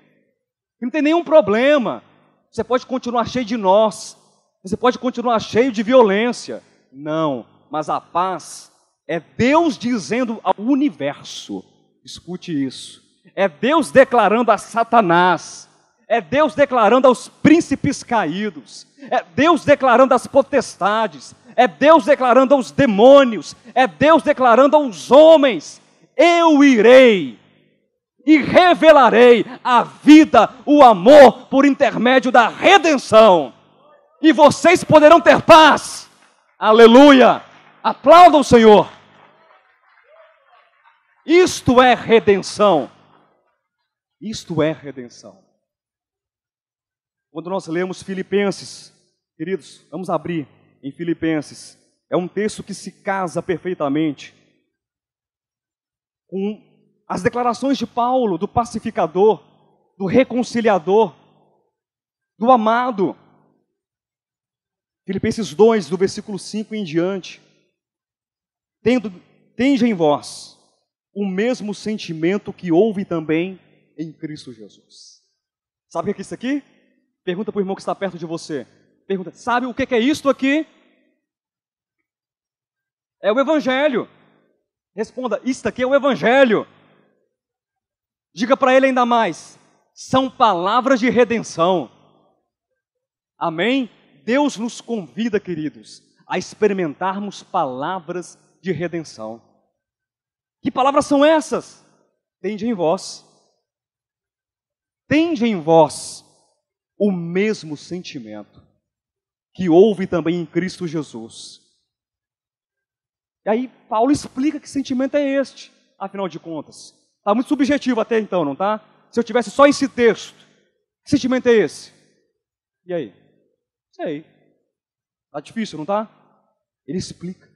não tem nenhum problema, você pode continuar cheio de nós, você pode continuar cheio de violência. Não, mas a paz é Deus dizendo ao universo, escute isso, é Deus declarando a Satanás, é Deus declarando aos príncipes caídos, é Deus declarando às potestades, é Deus declarando aos demônios, é Deus declarando aos homens, eu irei e revelarei a vida, o amor por intermédio da redenção, e vocês poderão ter paz. Aleluia! Aplaudam o Senhor. Isto é redenção. Isto é redenção. Quando nós lemos Filipenses, queridos, vamos abrir em Filipenses. É um texto que se casa perfeitamente com as declarações de Paulo, do pacificador, do reconciliador, do amado. Filipenses 2, do versículo 5 em diante. Tende em vós o mesmo sentimento que houve também em Cristo Jesus. Sabe o que é isso aqui? Pergunta para o irmão que está perto de você. Pergunta, sabe o que é isto aqui? É o Evangelho. Responda, isto aqui é o Evangelho. Diga para ele ainda mais, são palavras de redenção. Amém? Deus nos convida, queridos, a experimentarmos palavras de redenção. Que palavras são essas? Tende em vós. Tende em vós o mesmo sentimento que houve também em Cristo Jesus. E aí Paulo explica que sentimento é este, afinal de contas. Está muito subjetivo até então, não está? Se eu tivesse só esse texto, que sentimento é esse? E aí? Sei. Está difícil, não está? Ele explica.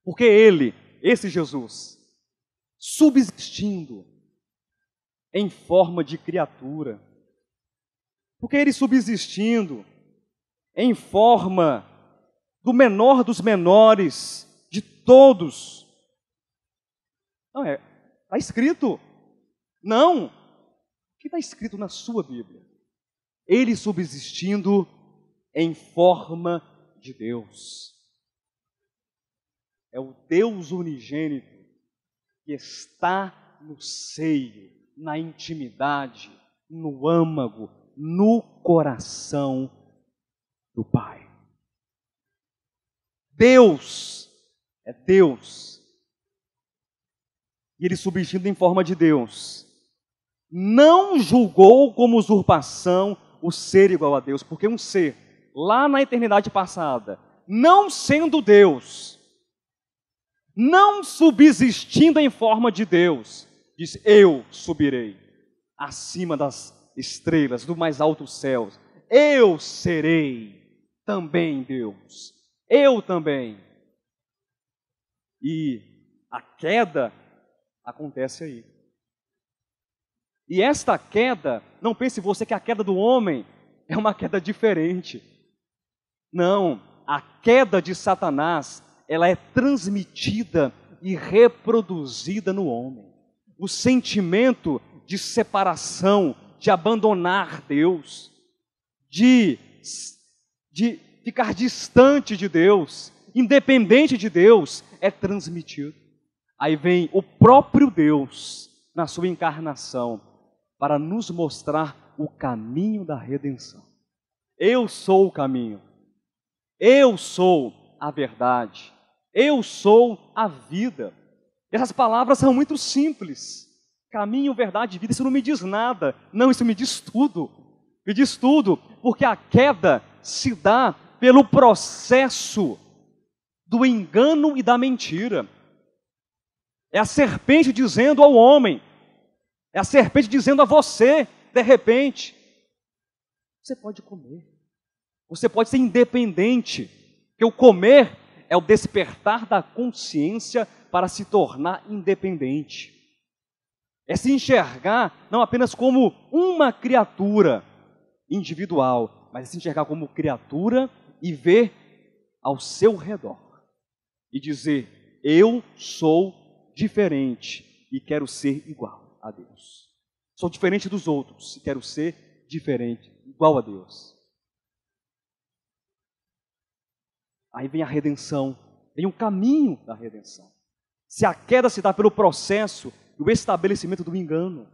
Porque ele, esse Jesus, subsistindo em forma de criatura, porque ele subsistindo em forma do menor dos menores de todos. Não é, está escrito. Não. O que está escrito na sua Bíblia? Ele subsistindo em forma de Deus. É o Deus unigênito que está no seio, na intimidade, no âmago, no coração do Pai. Deus é Deus. E ele subsistindo em forma de Deus, não julgou como usurpação o ser igual a Deus, porque um ser, lá na eternidade passada, não sendo Deus, não subsistindo em forma de Deus, diz: eu subirei acima das estrelas, do mais alto céu, eu serei também Deus, eu também. E a queda acontece aí. E esta queda, não pense você que a queda do homem é uma queda diferente. Não, a queda de Satanás, ela é transmitida e reproduzida no homem. O sentimento de separação, de abandonar Deus, de ficar distante de Deus, independente de Deus, é transmitido. Aí vem o próprio Deus, na sua encarnação, para nos mostrar o caminho da redenção. Eu sou o caminho, eu sou a verdade, eu sou a vida. Essas palavras são muito simples. Caminho, verdade e vida, isso não me diz nada. Não, isso me diz tudo. Me diz tudo, porque a queda se dá pelo processo do engano e da mentira. É a serpente dizendo ao homem, é a serpente dizendo a você, de repente: você pode comer, você pode ser independente, porque o comer é o despertar da consciência para se tornar independente. É se enxergar não apenas como uma criatura individual, mas é se enxergar como criatura e ver ao seu redor e dizer: eu sou diferente e quero ser igual a Deus. Sou diferente dos outros e quero ser diferente, igual a Deus. Aí vem a redenção, vem o caminho da redenção. Se a queda se dá pelo processo e o estabelecimento do engano,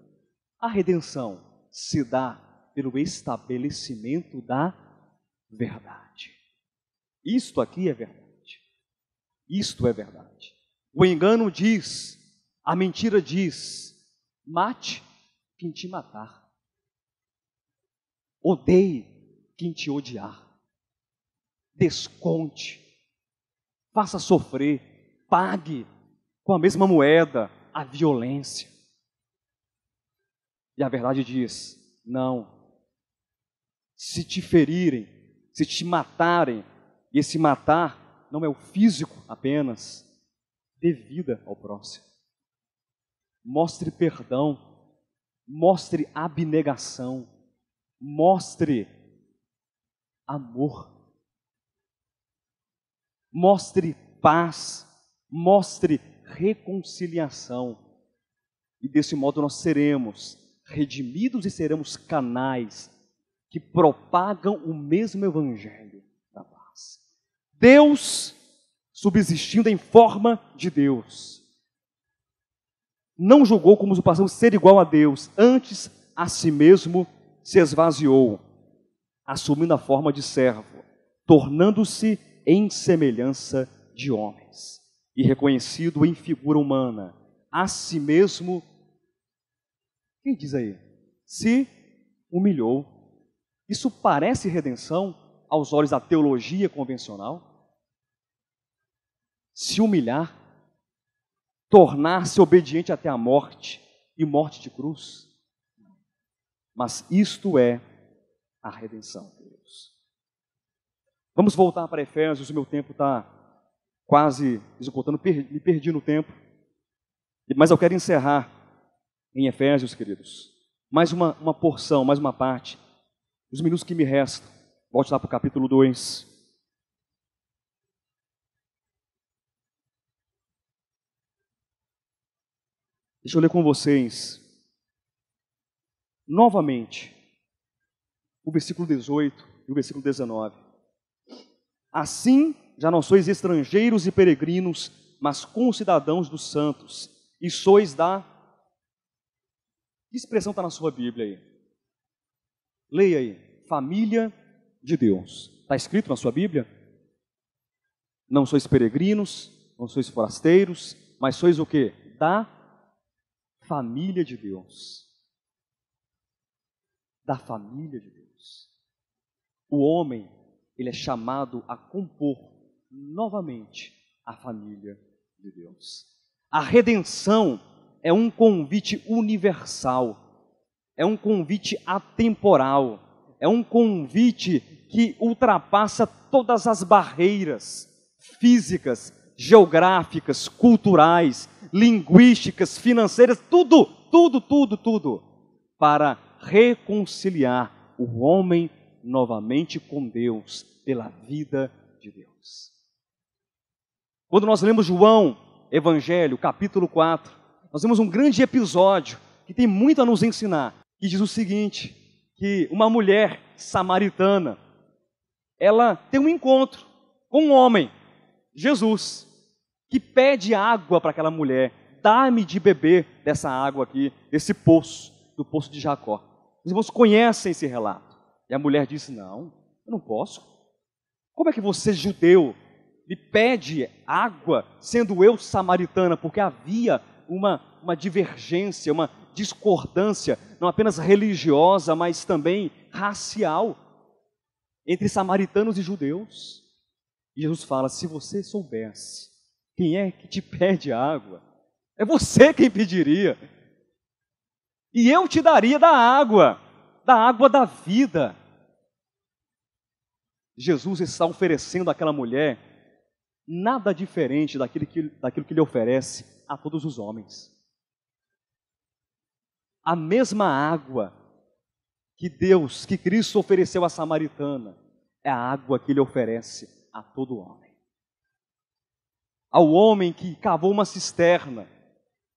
a redenção se dá pelo estabelecimento da verdade. Isto aqui é verdade. Isto é verdade. O engano diz, a mentira diz: mate quem te matar, odeie quem te odiar, desconte, faça sofrer, pague com a mesma moeda a violência. E a verdade diz: não. Se te ferirem, se te matarem, e esse matar não é o físico apenas, dê vida ao próximo. Mostre perdão, mostre abnegação, mostre amor, mostre paz, mostre reconciliação. E desse modo nós seremos redimidos e seremos canais que propagam o mesmo evangelho da paz. Deus subsistindo em forma de Deus, não julgou como usurpação ser igual a Deus, antes a si mesmo se esvaziou, assumindo a forma de servo, tornando-se em semelhança de homens, e reconhecido em figura humana, a si mesmo, quem diz aí? Se humilhou. Isso parece redenção? aos olhos da teologia convencional? Se humilhar, tornar-se obediente até a morte e morte de cruz? Mas isto é a redenção, Deus. Vamos voltar para Efésios, o meu tempo está quase esgotando, me perdi no tempo. Mas eu quero encerrar em Efésios, queridos, mais uma porção, mais uma parte, os minutos que me restam. Volte lá para o capítulo 2. Deixa eu ler com vocês, novamente, o versículo 18 e o versículo 19. Assim, já não sois estrangeiros e peregrinos, mas concidadãos dos santos, e sois da... Que expressão está na sua Bíblia aí? Leia aí, família de Deus. Está escrito na sua Bíblia? Não sois peregrinos, não sois forasteiros, mas sois o quê? Da família de Deus. Da família de Deus. O homem, ele é chamado a compor novamente a família de Deus. A redenção é um convite universal, é um convite atemporal, é um convite que ultrapassa todas as barreiras físicas, geográficas, culturais, linguísticas, financeiras, tudo, para reconciliar o homem novamente com Deus, pela vida de Deus. Quando nós lemos João, Evangelho, capítulo 4, nós vemos um grande episódio que tem muito a nos ensinar, que diz o seguinte, que uma mulher samaritana, ela tem um encontro com um homem, Jesus, que pede água para aquela mulher, dá-me de beber dessa água aqui, desse poço, do poço de Jacó. Os irmãos conhecem esse relato. E a mulher disse, não, eu não posso. Como é que você, judeu, me pede água, sendo eu samaritana? Porque havia uma divergência, uma discordância, não apenas religiosa, mas também racial, entre samaritanos e judeus. E Jesus fala, se você soubesse quem é que te pede água, é você quem pediria. E eu te daria da água da vida. Jesus está oferecendo àquela mulher nada diferente daquilo que ele oferece a todos os homens. A mesma água que Cristo ofereceu à samaritana, é a água que ele oferece a todo homem. Ao homem que cavou uma cisterna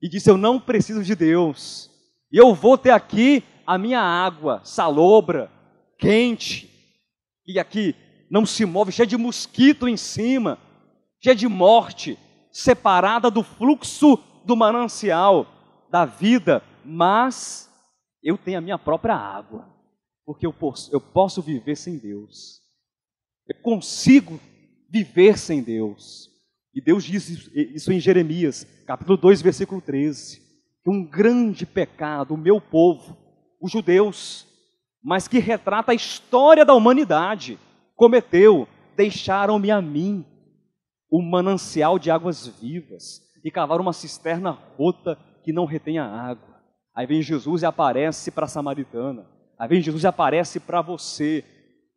e disse, eu não preciso de Deus, e eu vou ter aqui a minha água salobra, quente, e aqui não se move, cheia de mosquito em cima, cheia de morte, separada do fluxo do manancial da vida, mas eu tenho a minha própria água, porque eu posso viver sem Deus, eu consigo viver sem Deus. E Deus diz isso em Jeremias, capítulo 2, versículo 13, que um grande pecado, o meu povo, os judeus, mas que retrata a história da humanidade, cometeu, deixaram-me a mim o manancial de águas vivas e cavaram uma cisterna rota que não retém a água. Aí vem Jesus e aparece para a samaritana, aí vem Jesus e aparece para você,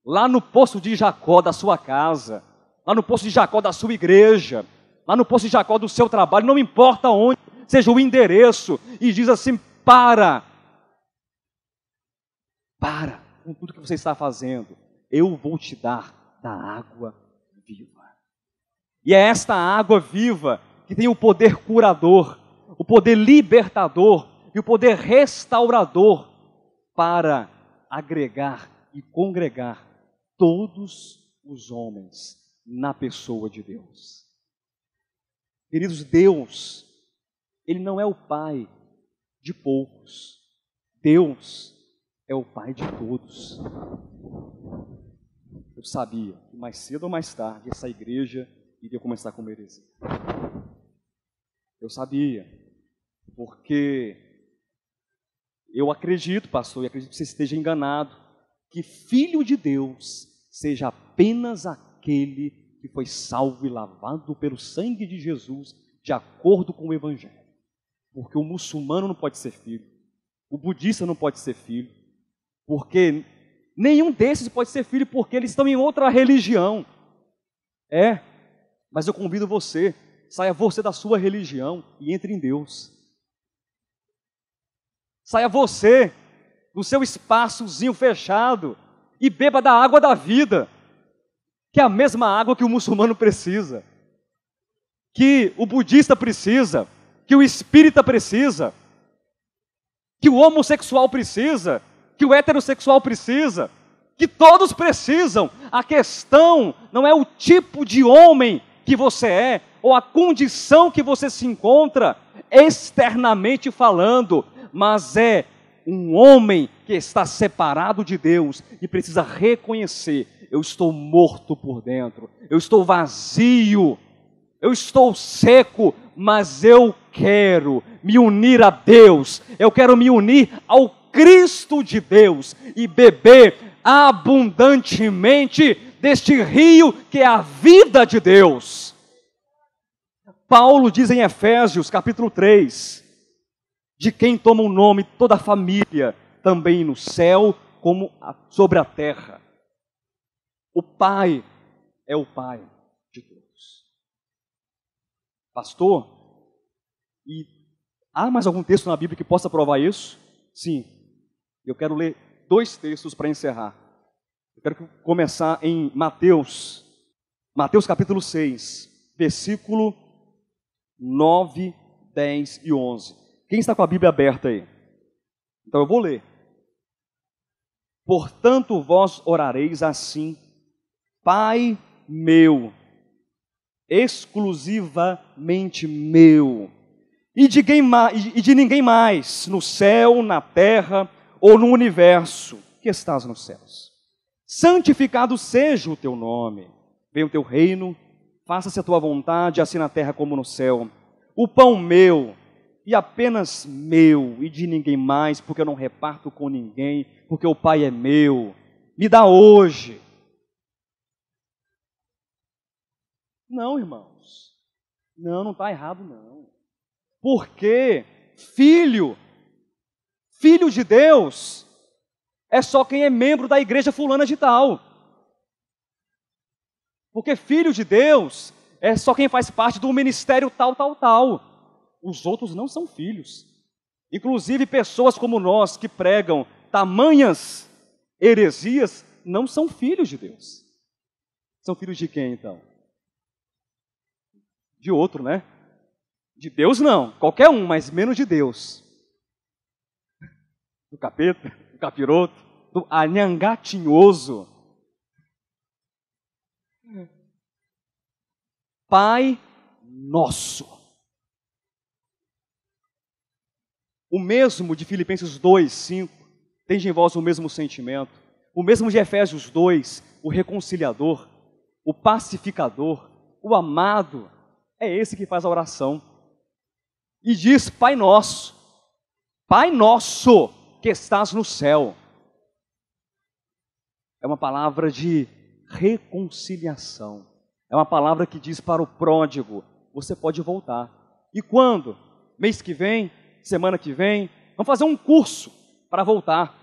lá no poço de Jacó da sua casa, lá no poço de Jacó da sua igreja, lá no poço de Jacó do seu trabalho, não importa onde seja o endereço, e diz assim, para com tudo que você está fazendo, eu vou te dar da água viva. E é esta água viva que tem o poder curador, o poder libertador e o poder restaurador para agregar e congregar todos os homens na pessoa de Deus. Queridos, Deus, Ele não é o Pai de poucos. Deus é o Pai de todos. Eu sabia que mais cedo ou mais tarde essa igreja iria começar a comer heresia. Eu sabia, porque eu acredito, pastor, e acredito que você esteja enganado, que Filho de Deus seja apenas aquele que foi salvo e lavado pelo sangue de Jesus, de acordo com o Evangelho. Porque o muçulmano não pode ser filho, o budista não pode ser filho, porque nenhum desses pode ser filho, porque eles estão em outra religião. Mas eu convido você, saia você da sua religião e entre em Deus. Saia você do seu espaçozinho fechado e beba da água da vida, que é a mesma água que o muçulmano precisa, que o budista precisa, que o espírita precisa, que o homossexual precisa, que o heterossexual precisa, que todos precisam. A questão não é o tipo de homem que você é, ou a condição que você se encontra, externamente falando, mas é um homem que está separado de Deus e precisa reconhecer: eu estou morto por dentro, eu estou vazio, eu estou seco, mas eu quero me unir a Deus, eu quero me unir ao Cristo de Deus e beber abundantemente deste rio que é a vida de Deus. Paulo diz em Efésios capítulo 3, de quem toma o nome toda a família, também no céu como sobre a terra. O Pai é o Pai de todos. Pastor, e há mais algum texto na Bíblia que possa provar isso? Sim. Eu quero ler 2 textos para encerrar. Eu quero começar em Mateus capítulo 6, versículo 9, 10 e 11. Quem está com a Bíblia aberta aí? Então eu vou ler. Portanto, vós orareis assim: Pai meu, exclusivamente meu, e de ninguém mais, no céu, na terra ou no universo que estás nos céus. Santificado seja o teu nome, venha o teu reino, faça-se a tua vontade, assim na terra como no céu. O pão meu, e apenas meu, e de ninguém mais, porque eu não reparto com ninguém, porque o Pai é meu, me dá hoje. Não, irmãos, não está errado não, porque filho de Deus é só quem é membro da igreja fulana de tal, porque filho de Deus é só quem faz parte do ministério tal. Os outros não são filhos. Inclusive pessoas como nós que pregam tamanhas heresias não são filhos de Deus. São filhos de quem então? De outro, né? De Deus não, qualquer um, mas menos de Deus. Do capeta, do capiroto, do anhangatinhoso. Pai nosso. O mesmo de Filipenses 2, 5, tende em vós o mesmo sentimento. O mesmo de Efésios 2, o reconciliador, o pacificador, o amado, é esse que faz a oração. E diz: Pai nosso que estás no céu. É uma palavra de reconciliação. É uma palavra que diz para o pródigo: você pode voltar. E quando? Mês que vem? Semana que vem? Vamos fazer um curso para voltar.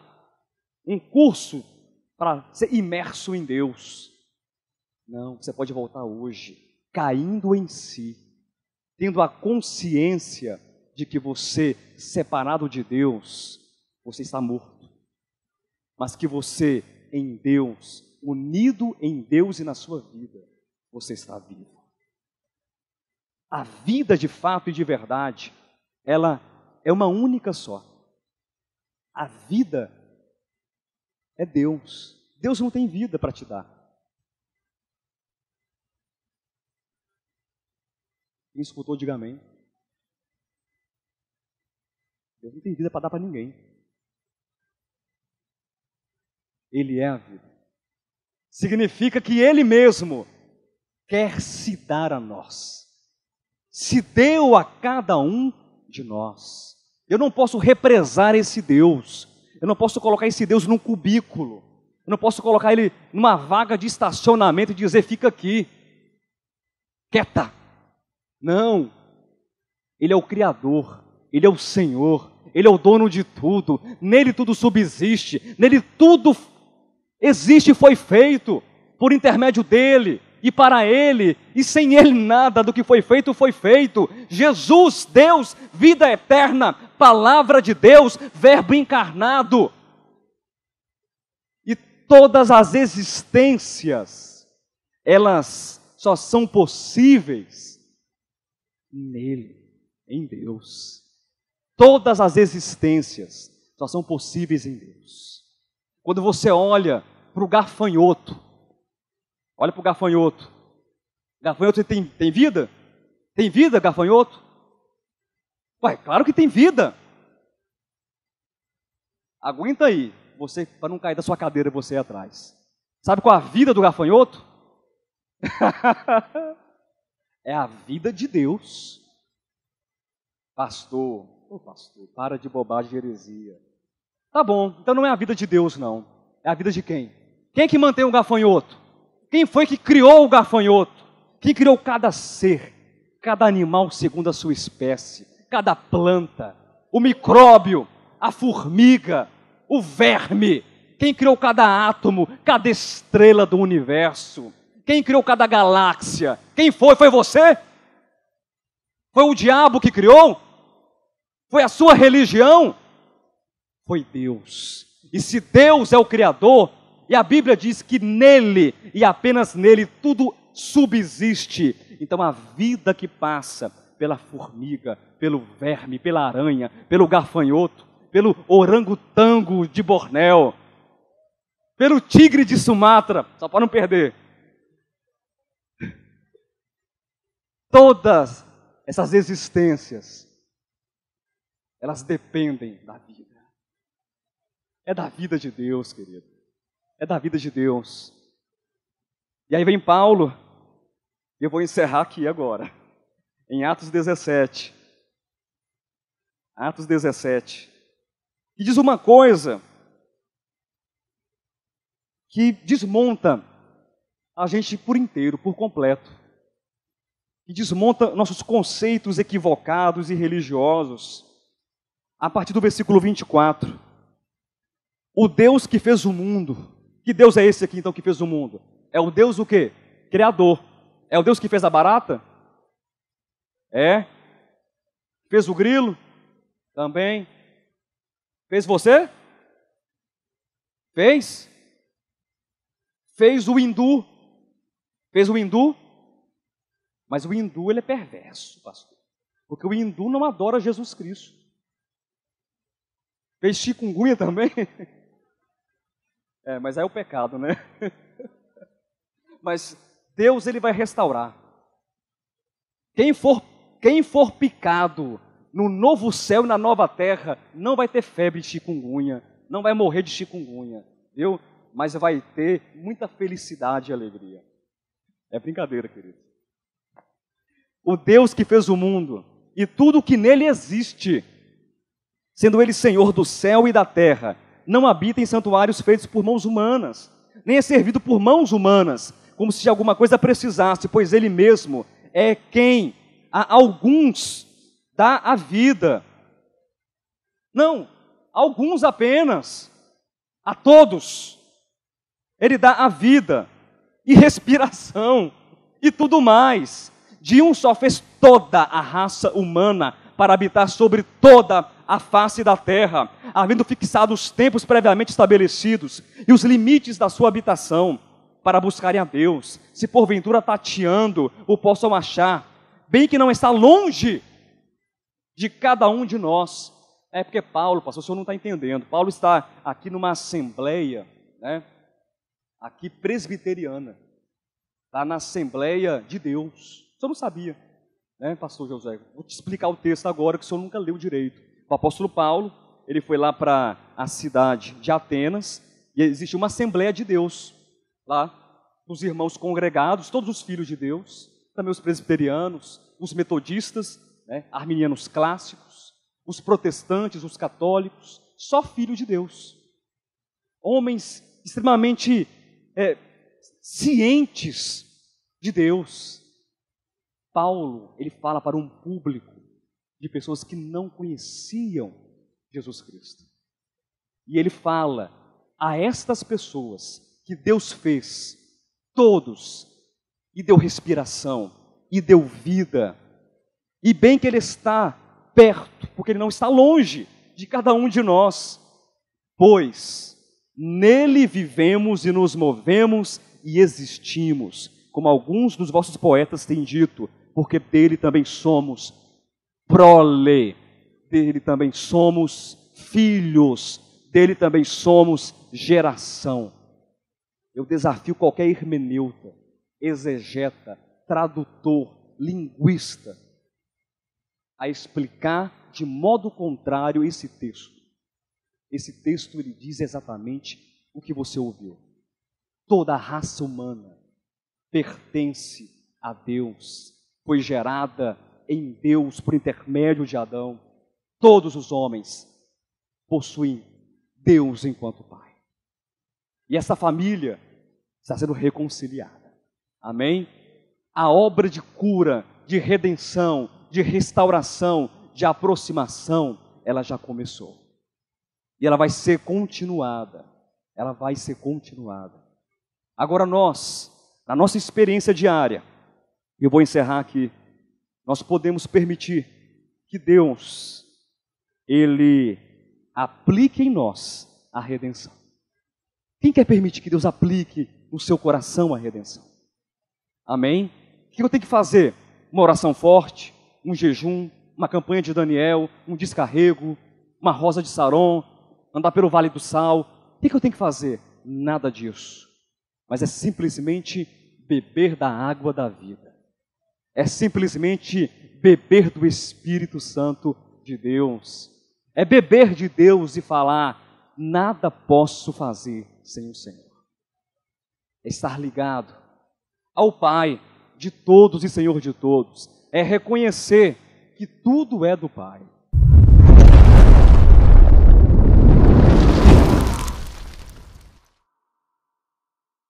Um curso para ser imerso em Deus. Não, você pode voltar hoje, caindo em si, tendo a consciência de que você, separado de Deus, você está morto. Mas que você, em Deus, unido em Deus e na sua vida, você está vivo. A vida de fato e de verdade, ela é uma única só. A vida é Deus. Deus não tem vida para te dar. Quem escutou, diga amém. Deus não tem vida para dar para ninguém. Ele é a vida. Significa que Ele mesmo quer se dar a nós. Se deu a cada um de nós. Eu não posso represar esse Deus. Eu não posso colocar esse Deus num cubículo. Eu Eu não posso colocar ele numa vaga de estacionamento e dizer, fica aqui, quieta. Não. Ele é o Criador, Ele é o Senhor, Ele é o dono de tudo. Nele tudo subsiste, nele tudo existe e foi feito por intermédio dEle e para Ele. E sem Ele nada do que foi feito foi feito. Jesus, Deus, vida eterna, palavra de Deus, verbo encarnado. E todas as existências, elas só são possíveis nele, em Deus. Todas as existências só são possíveis em Deus. Quando você olha para o gafanhoto, olha para o gafanhoto. Gafanhoto tem vida? Tem vida, gafanhoto? Ué, claro que tem vida. Aguenta aí, você, para não cair da sua cadeira você aí atrás. Sabe qual é a vida do gafanhoto? É a vida de Deus. Pastor, para de bobagem de heresia. Tá bom, então não é a vida de Deus não. É a vida de quem? Quem é que mantém o gafanhoto? Quem foi que criou o gafanhoto? Quem criou cada ser, cada animal segundo a sua espécie, cada planta, o micróbio, a formiga, o verme. Quem criou cada átomo, cada estrela do universo? Quem criou cada galáxia? Quem foi? Foi você? Foi o diabo que criou? Foi a sua religião? Foi Deus. E se Deus é o Criador, e a Bíblia diz que nele, e apenas nele, tudo subsiste. Então a vida que passa pela formiga, pelo verme, pela aranha, pelo gafanhoto, pelo orangotango de Bornéu, pelo tigre de Sumatra, só para não perder. Todas essas existências, elas dependem da vida. É da vida de Deus, querido. É da vida de Deus. E aí vem Paulo, e eu vou encerrar aqui agora, em Atos 17. Atos 17. E diz uma coisa que desmonta a gente por inteiro, por completo. Que desmonta nossos conceitos equivocados e religiosos. A partir do versículo 24. O Deus que fez o mundo. Que Deus é esse aqui então que fez o mundo? É o Deus o quê? Criador. É o Deus que fez a barata? É. Fez o grilo? Também. Fez você? Fez? Fez o hindu? Fez o hindu? Mas o hindu ele é perverso, pastor. Porque o hindu não adora Jesus Cristo. Fez chikungunya também? Mas aí é o pecado, né? Mas Deus ele vai restaurar. Quem for picado no novo céu e na nova terra, não vai ter febre de chikungunya, não vai morrer de chikungunya, viu? Mas vai ter muita felicidade e alegria. É brincadeira, querido. O Deus que fez o mundo e tudo que nele existe, sendo ele Senhor do céu e da terra, não habita em santuários feitos por mãos humanas, nem é servido por mãos humanas, como se de alguma coisa precisasse, pois ele mesmo é quem a alguns dá a vida. Não, alguns apenas, a todos. Ele dá a vida e respiração e tudo mais. De um só fez toda a raça humana para habitar sobre toda a face da terra, havendo fixado os tempos previamente estabelecidos e os limites da sua habitação, para buscarem a Deus, se porventura tateando o possam achar, bem que não está longe de cada um de nós. É porque Paulo, pastor, o senhor não está entendendo, Paulo está aqui numa assembleia, né, aqui presbiteriana, está na Assembleia de Deus. O senhor não sabia, né, pastor José? Vou te explicar o texto agora, que o senhor nunca leu direito. O apóstolo Paulo, ele foi lá para a cidade de Atenas, e existe uma Assembleia de Deus, lá, os irmãos congregados, todos os filhos de Deus, também os presbiterianos, os metodistas, né, arminianos clássicos, os protestantes, os católicos, só filhos de Deus. Homens extremamente cientes de Deus. Paulo, ele fala para um público de pessoas que não conheciam Jesus Cristo. E ele fala a estas pessoas que Deus fez todos, e deu respiração, e deu vida, e bem que Ele está perto, porque Ele não está longe de cada um de nós, pois nele vivemos e nos movemos e existimos, como alguns dos vossos poetas têm dito, porque dele também somos prole, dele também somos filhos, dele também somos geração. Eu desafio qualquer hermeneuta, exegeta, tradutor, linguista, a explicar de modo contrário esse texto. Esse texto ele diz exatamente o que você ouviu. Toda a raça humana pertence a Deus, foi gerada em Deus por intermédio de Adão. Todos os homens possuem Deus enquanto Pai. E essa família está sendo reconciliada. Amém? A obra de cura, de redenção, de restauração, de aproximação, ela já começou. E ela vai ser continuada. Ela vai ser continuada. Agora nós, na nossa experiência diária, eu vou encerrar aqui, nós podemos permitir que Deus, Ele aplique em nós a redenção. Quem quer permitir que Deus aplique no seu coração a redenção? Amém? O que eu tenho que fazer? Uma oração forte, um jejum, uma campanha de Daniel, um descarrego, uma rosa de Saron, andar pelo Vale do Sal. O que eu tenho que fazer? Nada disso. Mas é simplesmente beber da água da vida. É simplesmente beber do Espírito Santo de Deus. É beber de Deus e falar, nada posso fazer sem o Senhor. É estar ligado ao Pai de todos e Senhor de todos. É reconhecer que tudo é do Pai.